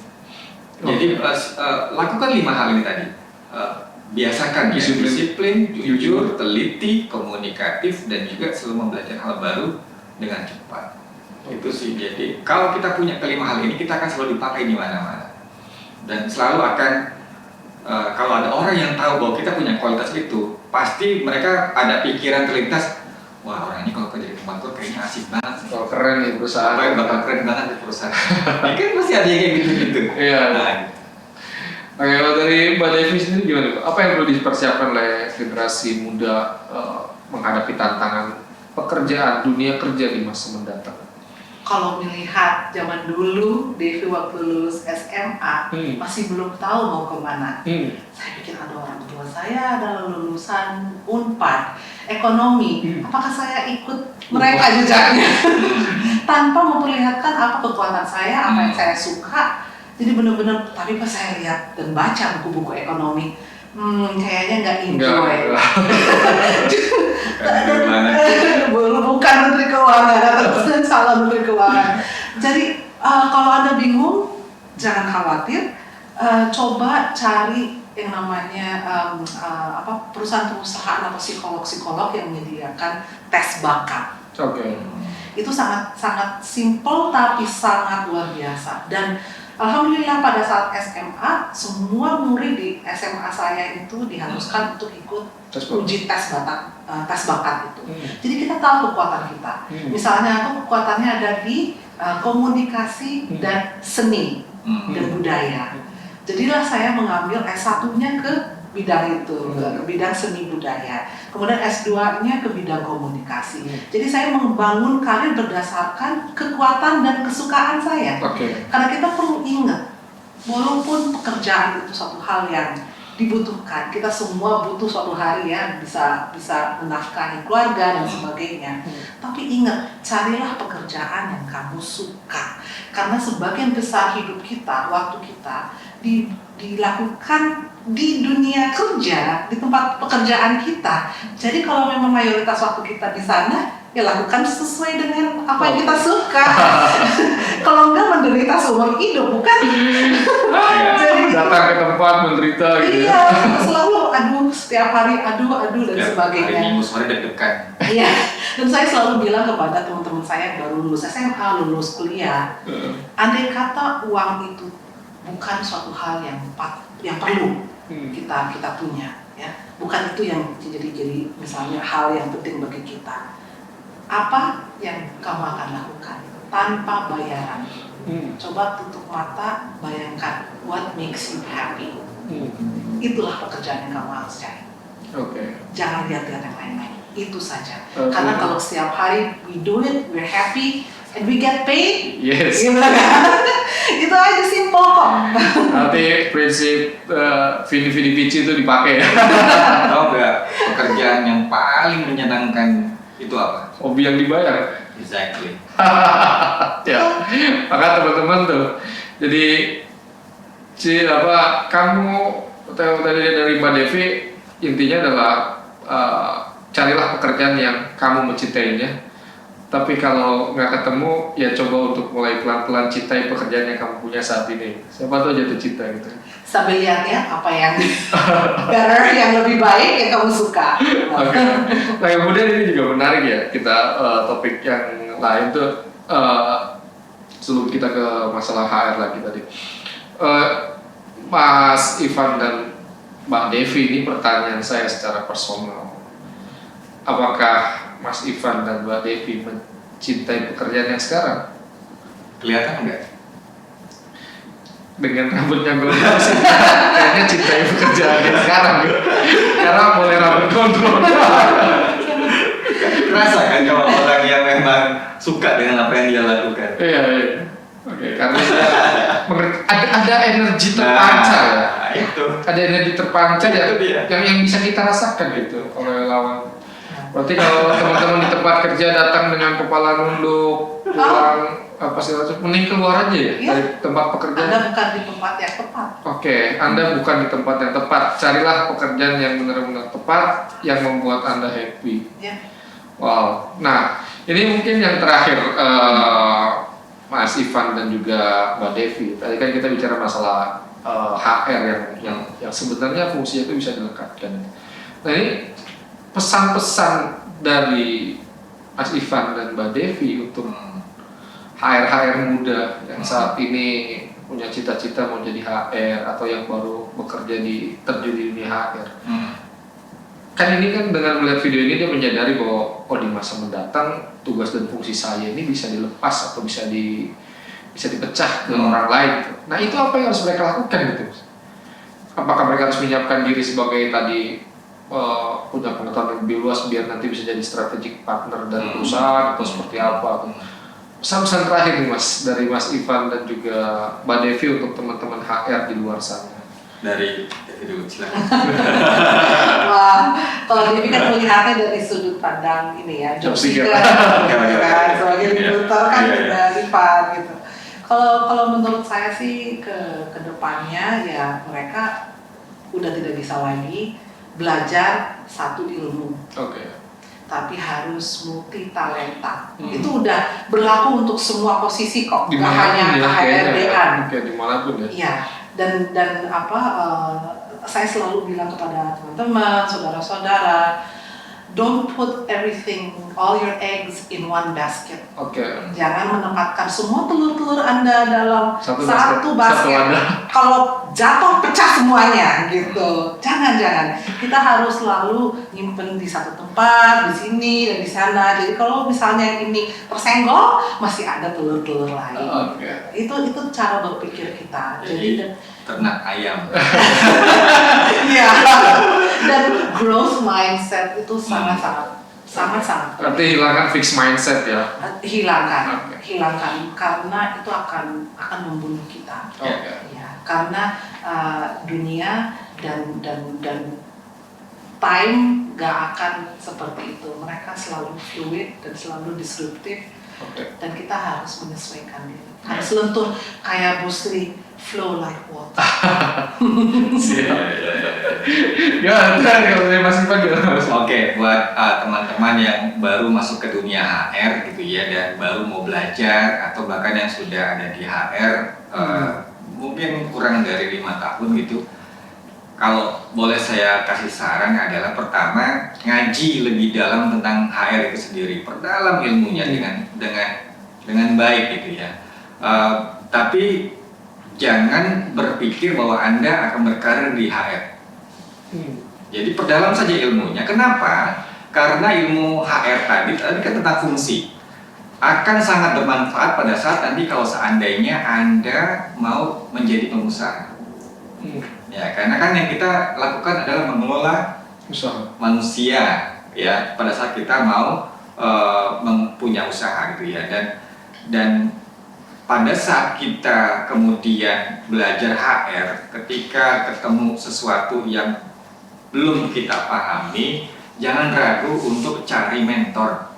Speaker 1: Jadi lakukan 5 hal ini tadi. Biasakan ya, disiplin, jujur, teliti, komunikatif, dan juga selalu belajar hal baru dengan cepat. Itu sih. Jadi kalau kita punya kelima hal ini, kita akan selalu dipakai di mana-mana. Dan selalu akan kalau ada orang yang tahu bahwa kita punya kualitas itu, pasti mereka ada pikiran terlintas, wah orang ini kalau kerja di tempat gue kayaknya asik banget.
Speaker 3: Kalau keren nih perusahaan.
Speaker 1: Bakal keren banget di perusahaan. Ini kan pasti ada yang kayak gitu-gitu.
Speaker 3: Iya. Oke, kalau dari Mbak Devi sendiri gimana Pak? Apa yang perlu dipersiapkan oleh generasi muda menghadapi tantangan pekerjaan, dunia kerja di masa mendatang?
Speaker 2: Kalau melihat zaman dulu, Devi waktu lulus SMA masih belum tahu mau kemana. Saya pikir ada orang tua saya adalah lulusan Unpad, ekonomi. Apakah saya ikut mereka jejaknya tanpa memperlihatkan apa kekuatan saya, apa yang saya suka. Jadi benar-benar, tapi pas saya lihat dan baca buku-buku ekonomi, kayaknya nggak enjoy. Bukan Menteri Keuangan, atau salah Menteri Keuangan. Jadi kalau Anda bingung, jangan khawatir. Coba cari yang namanya perusahaan-perusahaan atau psikolog-psikolog yang menyediakan tes bakat. Itu sangat simple tapi sangat luar biasa. Dan alhamdulillah pada saat SMA, semua murid di SMA saya itu diharuskan untuk ikut uji tes bakat itu. Jadi kita tahu kekuatan kita. Misalnya aku kekuatannya ada di komunikasi dan seni dan budaya. Jadilah saya mengambil S1-nya ke bidang itu, ke bidang seni budaya. Kemudian S2-nya ke bidang komunikasi. Jadi saya membangun karir berdasarkan kekuatan dan kesukaan saya. Karena kita perlu ingat, walaupun pekerjaan itu suatu hal yang dibutuhkan, kita semua butuh suatu hari ya bisa menafkahi keluarga dan sebagainya. Tapi ingat, carilah pekerjaan yang kamu suka. Karena sebagian besar hidup kita, waktu kita dilakukan di dunia kerja, di tempat pekerjaan kita. Jadi kalau memang mayoritas waktu kita di sana, ya lakukan sesuai dengan apa yang kita suka. Kalau enggak menderita seumur hidup, bukan? Jadi
Speaker 3: datang ke tempat menderita gitu.
Speaker 2: Iya, selalu setiap hari dan sebagainya.
Speaker 1: Hari Minggu sore deg-degan.
Speaker 2: Iya, dan saya selalu bilang kepada teman-teman saya yang baru lulus SMA, lulus kuliah, andai kata uang itu bukan suatu hal yang perlu kita punya, ya, bukan itu yang jadi misalnya hal yang penting bagi kita. Apa yang kamu akan lakukan? tanpa bayaran.
Speaker 3: Hmm.
Speaker 2: Coba tutup mata, bayangkan what makes you happy.
Speaker 3: Hmm.
Speaker 2: Itulah pekerjaan yang kamu harus cari.
Speaker 3: Oke.
Speaker 2: Jangan lihat-lihat yang lain-lain. Itu saja.
Speaker 3: Oke.
Speaker 2: Karena kalau setiap hari we do it, we're happy, and we get paid.
Speaker 3: Yes.
Speaker 2: Gimana kan? Itu aja simple kok.
Speaker 3: Nanti prinsip Vini Vici itu dipakai ya.
Speaker 1: Tahu nggak pekerjaan yang paling menyenangkan itu apa?
Speaker 3: Hobi yang dibayar.
Speaker 1: Exactly.
Speaker 3: Ya, maka teman-teman tuh. Jadi kamu tahu tadi dari Mbak Devi, intinya adalah carilah pekerjaan yang kamu mencintainya. Tapi kalau nggak ketemu, ya coba untuk mulai pelan-pelan cintai pekerjaan yang kamu punya saat ini. Siapa tahu jatuh cinta gitu.
Speaker 2: Sambil lihat ya apa yang better, yang lebih baik yang kamu suka.
Speaker 3: Oke. Nah kemudian ini juga menarik ya, kita topik yang lain tuh sebelum kita ke masalah HR lagi tadi. Mas Ivan dan Mbak Devi, ini pertanyaan saya secara personal. Apakah Mas Ivan dan Mbak Devi mencintai pekerjaan yang sekarang?
Speaker 1: Kelihatan nggak?
Speaker 3: Dengan rambutnya gondrong sih, kayaknya cintai pekerjaan yang sekarang gitu. Karena boleh rambut gondrong.
Speaker 1: Rasa kan kalau orang yang memang suka dengan apa yang dia lakukan.
Speaker 3: Iya. Oke, karena ada energi terpancar ya.
Speaker 1: Itu.
Speaker 3: Ada energi terpancar
Speaker 1: Itu dia.
Speaker 3: yang bisa kita rasakan gitu oleh lawan. Berarti kalau teman-teman di tempat kerja datang dengan kepala nunduk, pulang apa sih, mending keluar aja ya
Speaker 2: Iya.
Speaker 3: dari tempat pekerjaan.
Speaker 2: Anda bukan di tempat yang tepat.
Speaker 3: Oke, Anda bukan di tempat yang tepat. Carilah pekerjaan yang benar-benar tepat, yang membuat Anda happy.
Speaker 2: Ya.
Speaker 3: Wow. Nah, ini mungkin yang terakhir, Mas Ivan dan juga Mbak Devi. Tadi kan kita bicara masalah HR yang sebenarnya fungsinya itu bisa dilekatkan. Nah, ini pesan-pesan dari Mas Ivan dan Mbak Devi untuk HR muda yang saat ini punya cita-cita mau jadi HR atau yang baru bekerja terjun di dunia HR. Kan ini kan dengan melihat video ini dia menyadari bahwa di masa mendatang tugas dan fungsi saya ini bisa dilepas atau bisa dipecah ke orang lain. Nah itu apa yang harus mereka lakukan gitu? Apakah mereka harus menyiapkan diri sebagai tadi punya pengetahuan yang lebih luas biar nanti bisa jadi strategic partner dari perusahaan atau seperti apa? Pesan-pesan terakhir nih Mas dari Mas Ivan dan juga Mbak Devi untuk teman-teman HR di luar sana.
Speaker 1: Dari dulu silakan.
Speaker 2: Wah, kalau Devi kan melihatnya dari sudut pandang ini ya, job seeker, kan, sebagai recruiter kan dari Ivan gitu. Kalau menurut saya sih ke depannya ya mereka udah tidak bisa lagi belajar satu ilmu.
Speaker 3: Oke.
Speaker 2: Tapi harus multi talenta. Itu udah berlaku untuk semua posisi kok, nggak hanya HRD-an.
Speaker 3: Dimanapun ya.
Speaker 2: Iya. Dan saya selalu bilang kepada teman-teman, saudara-saudara, don't put all your eggs in one basket.
Speaker 3: Oke.
Speaker 2: Jangan menempatkan semua telur-telur Anda dalam satu
Speaker 3: basket.
Speaker 2: Kalau jatuh pecah semuanya gitu. Jangan. Kita harus selalu nyimpen di satu tempat, di sini dan di sana. Jadi kalau misalnya ini tersenggol, masih ada telur-telur lain.
Speaker 3: Oke.
Speaker 2: Itu cara berpikir kita. Jadi
Speaker 1: ternak ayam.
Speaker 2: Iya. Dan growth mindset itu sangat-sangat.
Speaker 3: Berarti hilangkan fixed mindset ya.
Speaker 2: Hilangkan karena itu akan membunuh kita. Ya, karena dunia dan time gak akan seperti itu. Mereka selalu fluid dan selalu disruptif. Dan kita harus menyesuaikan diri. Harus lentur kayak Bruce Lee, flow like water.
Speaker 3: Ya, kalau saya masih pagi.
Speaker 1: Oke, buat teman-teman yang baru masuk ke dunia HR gitu ya dan baru mau belajar atau bahkan yang sudah ada di HR mungkin kurang dari 5 tahun gitu. Kalau boleh saya kasih saran adalah pertama ngaji lebih dalam tentang HR itu sendiri, perdalam ilmunya dengan baik gitu ya. Tapi jangan berpikir bahwa Anda akan berkarir di HR. Jadi perdalam saja ilmunya. Kenapa? Karena ilmu HR tadi kan tentang fungsi. akan sangat bermanfaat pada saat nanti kalau seandainya Anda mau menjadi pengusaha. Ya, karena kan yang kita lakukan adalah mengelola
Speaker 3: Usaha.
Speaker 1: manusia, ya, pada saat kita mau mempunyai usaha gitu ya, dan pada saat kita kemudian belajar HR, ketika ketemu sesuatu yang belum kita pahami, jangan ragu untuk cari mentor.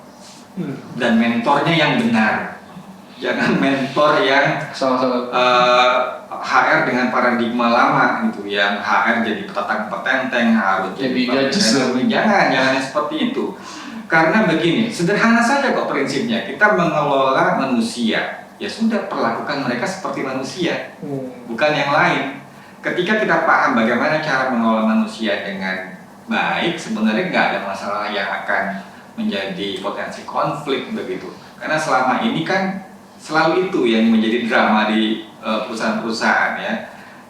Speaker 1: Dan mentornya yang benar, jangan mentor yang HR dengan paradigma lama gitu, yang HR jadi petentang-petenteng, harus
Speaker 3: jadi judges.
Speaker 1: Jangan seperti itu. Karena begini, sederhana saja kok prinsipnya, kita mengelola manusia, ya sudah, perlakukan mereka seperti manusia, bukan yang lain. Ketika kita paham bagaimana cara mengelola manusia dengan baik, sebenarnya nggak ada masalah yang akan menjadi potensi konflik begitu. Karena selama ini kan selalu itu yang menjadi drama di perusahaan-perusahaan ya.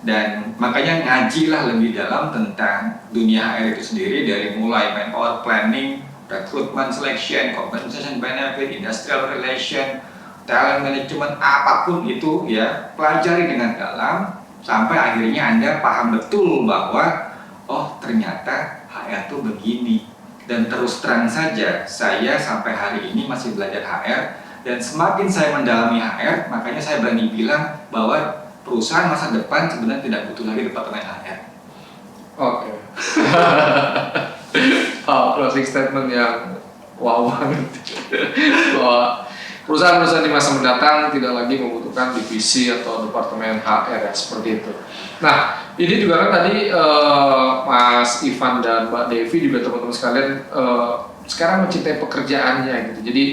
Speaker 1: Dan makanya ngajilah lebih dalam tentang dunia HR itu sendiri, dari mulai manpower planning, recruitment selection, compensation benefit, industrial relation, talent management, apapun itu ya, pelajari dengan dalam sampai akhirnya Anda paham betul bahwa oh ternyata HR itu begini. Dan terus terang saja, saya sampai hari ini masih belajar HR, dan semakin saya mendalami HR, makanya saya berani bilang bahwa perusahaan masa depan sebenarnya tidak butuh lagi departemen HR.
Speaker 3: Oke. Closing statement yang wow banget. Bahwa perusahaan-perusahaan di masa mendatang tidak lagi membutuhkan divisi atau departemen HR ya, seperti itu. Nah, ini juga kan tadi Mas Ivan dan Mbak Devi juga teman-teman sekalian sekarang mencintai pekerjaannya gitu. Jadi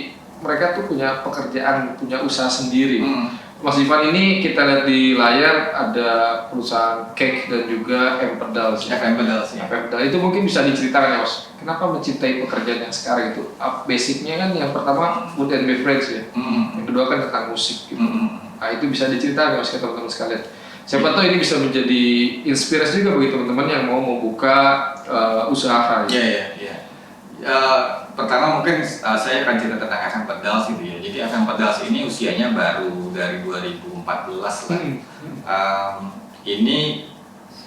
Speaker 3: mereka tuh punya pekerjaan, punya usaha sendiri. Mas Ivan ini kita lihat di layar ada perusahaan cake dan juga Empedals.
Speaker 1: Empedals ya.
Speaker 3: Empedals itu mungkin bisa diceritakan ya Mas, kenapa mencintai pekerjaan yang sekarang itu? Basicnya kan yang pertama food and beverage ya, yang kedua kan tentang musik gitu. Nah itu bisa diceritakan Mas ke teman-teman sekalian. Siapa tahu ini bisa menjadi inspirasi juga bagi teman-teman yang mau membuka usaha.
Speaker 1: Iya. Pertama mungkin saya akan cerita tentang FM Pedals gitu ya. Jadi FM Pedals ini usianya baru dari 2014 lah. Ini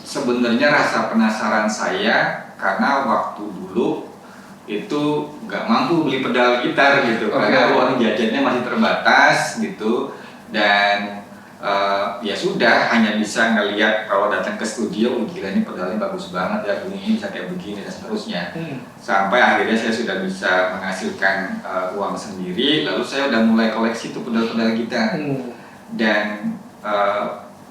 Speaker 1: sebenarnya rasa penasaran saya karena waktu dulu itu nggak mampu beli pedal gitar gitu, karena uang jajannya masih terbatas gitu, dan ya sudah hanya bisa ngelihat kalau datang ke studio, gila ini pedalnya bagus banget ya, bunyinya bisa kayak begini dan seterusnya. Sampai akhirnya saya sudah bisa menghasilkan uang sendiri, lalu saya udah mulai koleksi tuh pedal-pedal gitar. Dan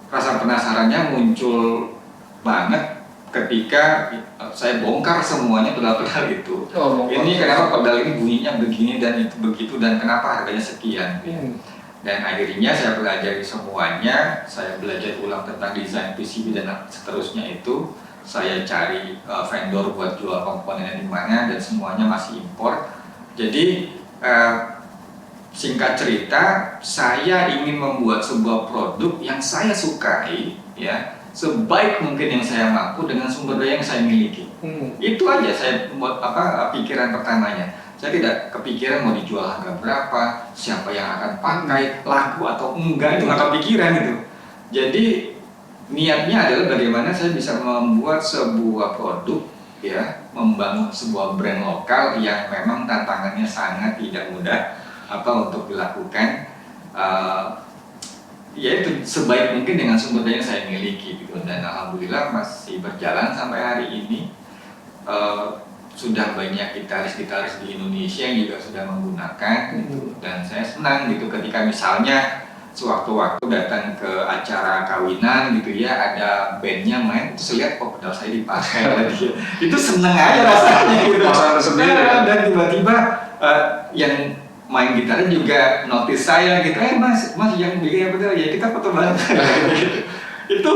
Speaker 1: rasa penasarannya muncul banget ketika saya bongkar semuanya pedal-pedal itu. Ini kenapa pedal ini bunyinya begini dan itu begitu, dan kenapa harganya sekian. Dan akhirnya saya pelajari semuanya, saya belajar ulang tentang desain PCB dan seterusnya itu. Saya cari vendor buat jual komponennya di mana, dan semuanya masih impor. Jadi singkat cerita, saya ingin membuat sebuah produk yang saya sukai ya, sebaik mungkin yang saya mampu dengan sumber daya yang saya miliki. Itu aja saya buat pikiran pertamanya. Saya tidak kepikiran mau dijual harga berapa, siapa yang akan pakai, laku atau enggak, itu nggak kepikiran gitu. Jadi niatnya adalah bagaimana saya bisa membuat sebuah produk ya, membangun sebuah brand lokal yang memang tantangannya sangat tidak mudah untuk dilakukan, yaitu sebaik mungkin dengan sumber daya yang saya miliki gitu. Dan alhamdulillah masih berjalan sampai hari ini. Sudah banyak gitaris-gitaris di Indonesia yang juga sudah menggunakan gitu. Dan saya senang gitu ketika misalnya sewaktu-waktu datang ke acara kawinan gitu ya, ada bandnya main, terus lihat kok pedal saya dipakai lagi. Itu seneng aja rasanya gitu. Dan tiba-tiba yang main gitarnya juga notice saya gitu, mas yang bikin pedal ya, kita foto bareng. Itu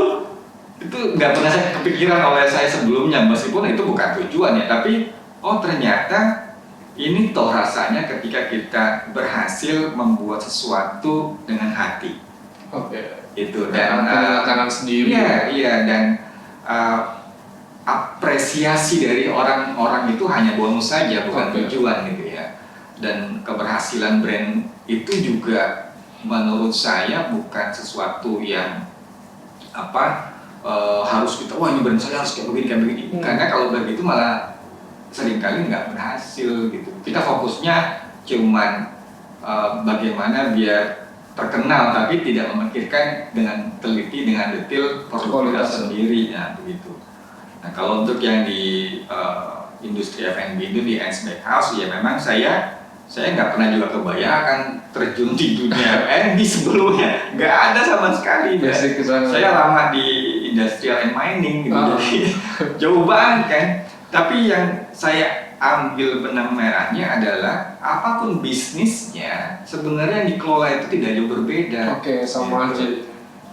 Speaker 1: nggak pernah saya kepikiran oleh saya sebelumnya, meskipun itu bukan tujuan ya, tapi oh ternyata ini toh rasanya ketika kita berhasil membuat sesuatu dengan hati. Itu dan
Speaker 3: tangan sendiri.
Speaker 1: Iya, dan apresiasi dari orang-orang itu hanya bonus saja, bukan tujuan gitu ya. Dan keberhasilan brand itu juga menurut saya bukan sesuatu yang harus kita wah ini brand saya harus kayak begini karena kalau begitu malah seringkali nggak berhasil gitu. Kita fokusnya cuman bagaimana biar terkenal tapi tidak memikirkan dengan teliti dengan detail produk kita sendiri begitu. Nah kalau untuk yang di industri F&B itu di Ernst Beckhouse ya memang saya nggak pernah juga kebayangkan terjun di dunia F&B sebelumnya, nggak ada sama sekali. Saya lama di industrial and mining gitu, jadi jauh banget kan. Tapi yang saya ambil benang merahnya adalah apapun bisnisnya sebenarnya yang dikelola itu tidak jauh berbeda.
Speaker 3: Sama aja.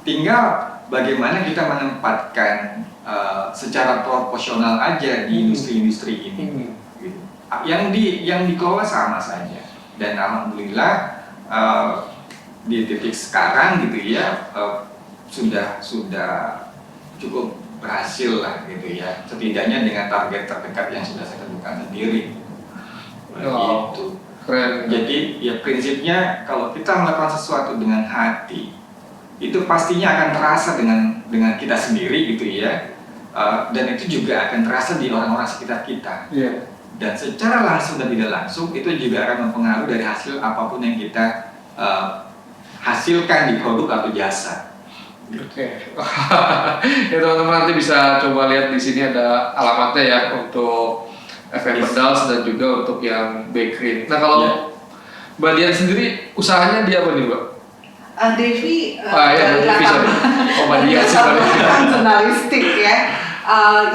Speaker 1: Tinggal bagaimana kita menempatkan secara proporsional aja di industri-industri ini. Gitu. Yang dikelola sama saja. Dan alhamdulillah di titik sekarang gitu ya sudah cukup berhasil lah gitu ya, setidaknya dengan target terdekat yang sudah saya tentukan sendiri. Gitu.
Speaker 3: Keren.
Speaker 1: Jadi ya prinsipnya kalau kita melakukan sesuatu dengan hati itu pastinya akan terasa dengan kita sendiri gitu ya, dan itu juga akan terasa di orang-orang sekitar kita. Dan secara langsung dan tidak langsung itu juga akan mempengaruhi dari hasil apapun yang kita hasilkan di produk atau jasa.
Speaker 3: Ya teman-teman nanti bisa coba lihat di sini ada alamatnya ya untuk FM Pedals dan juga untuk yang bakery. Nah kalau Mbak Dian sendiri usahanya dia apa nih Mbak?
Speaker 2: Devi
Speaker 3: dari latar
Speaker 2: jurnalistik ya.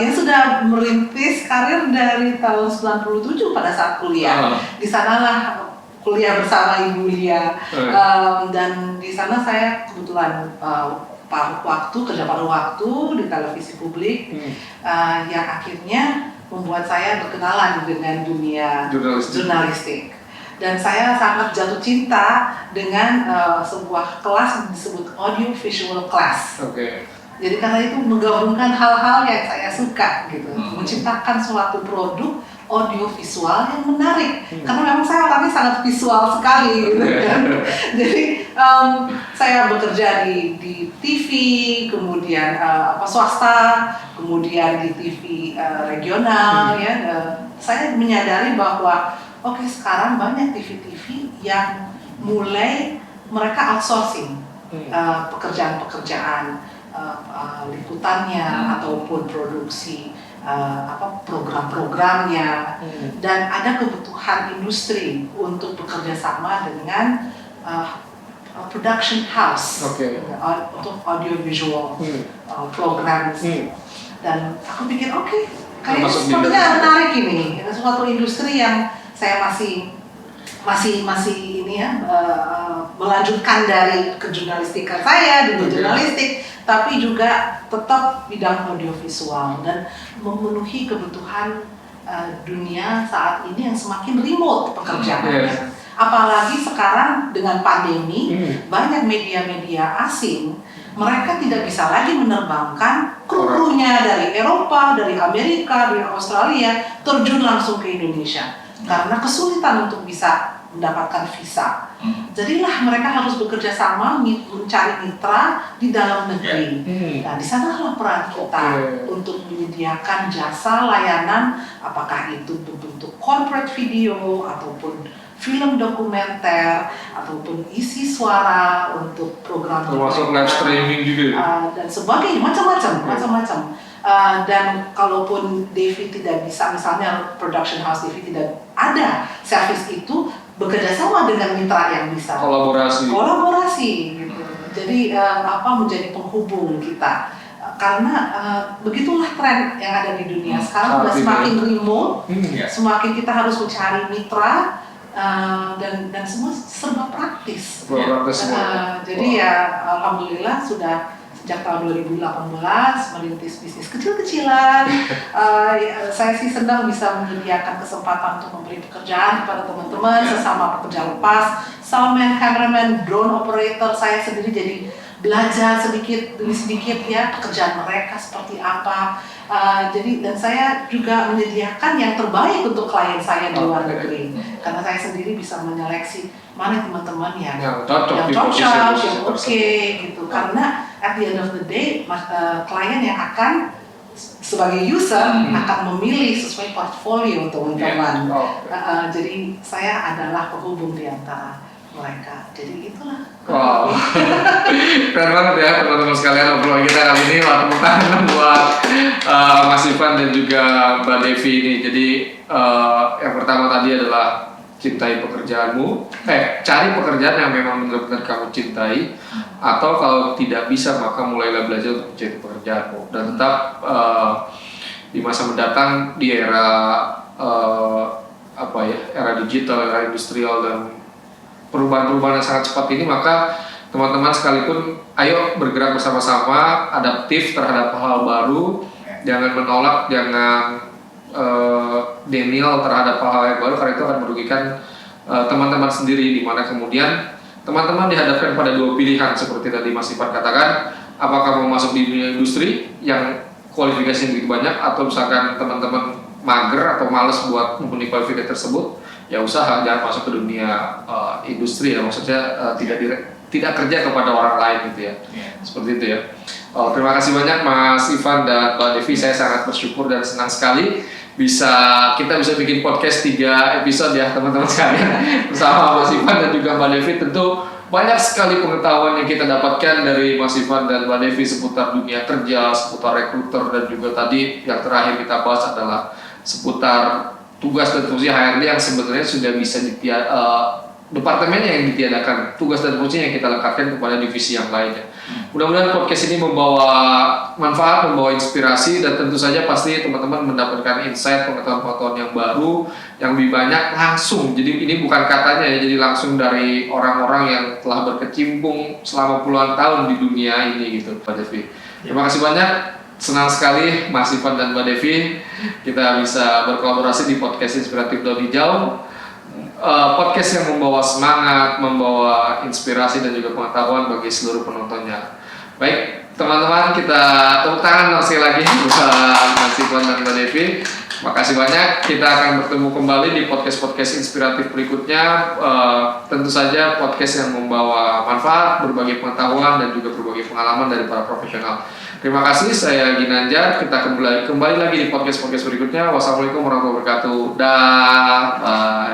Speaker 2: Yang sudah merintis karir dari tahun 97 pada saat kuliah. Di sanalah kuliah bersama Ibu Lia, dan di sana saya kebetulan kerja paruh waktu di televisi publik, yang akhirnya membuat saya berkenalan dengan dunia jurnalistik. Dan saya sangat jatuh cinta dengan sebuah kelas yang disebut audio visual class. Jadi karena itu menggabungkan hal-hal yang saya suka gitu, menciptakan suatu produk audio visual yang menarik. Karena memang saya orangnya sangat visual sekali gitu kan. Jadi saya bekerja di TV, kemudian swasta, kemudian di TV regional ya. Saya menyadari bahwa sekarang banyak TV-TV yang mulai mereka outsourcing pekerjaan-pekerjaan liputannya ataupun produksi program-programnya, dan ada kebutuhan industri untuk bekerja sama dengan production house untuk audiovisual program. Dan aku pikir kayaknya sepertinya menarik ini, suatu industri yang saya masih ini ya, melanjutkan dari kejurnalistikan saya di jurnalistik, tapi juga tetap bidang audiovisual dan memenuhi kebutuhan dunia saat ini yang semakin remote pekerjaannya. Apalagi sekarang dengan pandemi, banyak media-media asing, mereka tidak bisa lagi menerbangkan kru-krunya dari Eropa, dari Amerika, dari Australia terjun langsung ke Indonesia karena kesulitan untuk bisa mendapatkan visa. Jadilah mereka harus bekerja sama mencari mitra di dalam negeri. Nah, di sanalah peran kita untuk menyediakan jasa layanan, apakah itu berbentuk corporate video ataupun film dokumenter ataupun isi suara untuk program
Speaker 3: termasuk live streaming juga
Speaker 2: dan sebagainya, macam-macam. Dan kalaupun Devi tidak bisa, misalnya production house Devi tidak ada service itu, bekerja sama dengan mitra yang bisa kolaborasi gitu. Jadi menjadi penghubung kita, karena begitulah tren yang ada di dunia sekarang, sudah semakin remote, semakin kita harus mencari mitra, dan semua serba praktis. Jadi ya alhamdulillah sudah sejak tahun 2018 merintis bisnis kecil-kecilan. Saya sih senang bisa menyediakan kesempatan untuk memberi pekerjaan kepada teman-teman sesama pekerja lepas, soundman, cameraman, drone operator. Saya sendiri jadi belajar sedikit demi sedikit ya pekerjaan mereka seperti apa. Dan saya juga menyediakan yang terbaik untuk klien saya di luar negeri, karena saya sendiri bisa menyeleksi mana teman-teman yang
Speaker 3: cocok di posisi
Speaker 2: yang
Speaker 3: tersebut.
Speaker 2: oke gitu. Karena at the end of the day klien yang akan sebagai user akan memilih sesuai portfolio teman-teman. Jadi saya adalah penghubung di antara mereka. Jadi itulah.
Speaker 3: Wow, keren banget ya teman-teman sekalian obrolan kita kali ini. Tepuk tangan buat Mas Ivan dan juga Mbak Devi ini. Jadi yang pertama tadi adalah cintai pekerjaanmu, cari pekerjaan yang memang benar-benar kamu cintai, atau kalau tidak bisa maka mulailah belajar untuk mencintai pekerjaanmu, dan tetap di masa mendatang di era era digital, era industrial dan perubahan-perubahan yang sangat cepat ini, maka teman-teman sekalipun ayo bergerak bersama-sama, adaptif terhadap hal baru, jangan menolak, jangan denial terhadap hal yang baru, karena itu akan merugikan teman-teman sendiri, di mana kemudian teman-teman dihadapkan pada dua pilihan seperti tadi Mas Ivan katakan, apakah mau masuk di dunia industri yang kualifikasinya begitu banyak, atau misalkan teman-teman mager atau malas buat mempunyai kualifikasi tersebut, ya usaha jangan masuk ke dunia industri ya, maksudnya tidak kerja kepada orang lain gitu ya, seperti itu ya. Terima kasih banyak Mas Ivan dan Mbak Devi, saya sangat bersyukur dan senang sekali kita bisa bikin podcast 3 episode ya teman-teman sekalian bersama Mas Ivan dan juga Mbak Devi. Tentu banyak sekali pengetahuan yang kita dapatkan dari Mas Ivan dan Mbak Devi seputar dunia kerja, seputar rekruter, dan juga tadi yang terakhir kita bahas adalah seputar tugas dan fungsi HRD yang sebenarnya sudah bisa departemennya yang ditiadakan, tugas dan fungsi yang kita lekatkan kepada divisi yang lainnya. Mudah-mudahan podcast ini membawa manfaat, membawa inspirasi, dan tentu saja pasti teman-teman mendapatkan insight, pengetahuan-pengetahuan yang baru, yang lebih banyak langsung. Jadi ini bukan katanya ya, jadi langsung dari orang-orang yang telah berkecimpung selama puluhan tahun di dunia ini gitu, Mbak Devi. Terima kasih banyak. Senang sekali Mas Ivan dan Mbak Devi kita bisa berkolaborasi di podcast Inspiratif Daun Hijau. Podcast yang membawa semangat, membawa inspirasi dan juga pengetahuan bagi seluruh penontonnya. Baik, teman-teman, kita tepuk tangan sekali lagi buat Mas Ivan dan Mbak Devi. Makasih banyak. Kita akan bertemu kembali di podcast-podcast inspiratif berikutnya. Tentu saja podcast yang membawa manfaat, berbagi pengetahuan dan juga berbagi pengalaman dari para profesional. Terima kasih, saya Ginanjar. Kita kembali lagi di podcast-podcast berikutnya. Wassalamualaikum warahmatullahi wabarakatuh. Dah. Bye.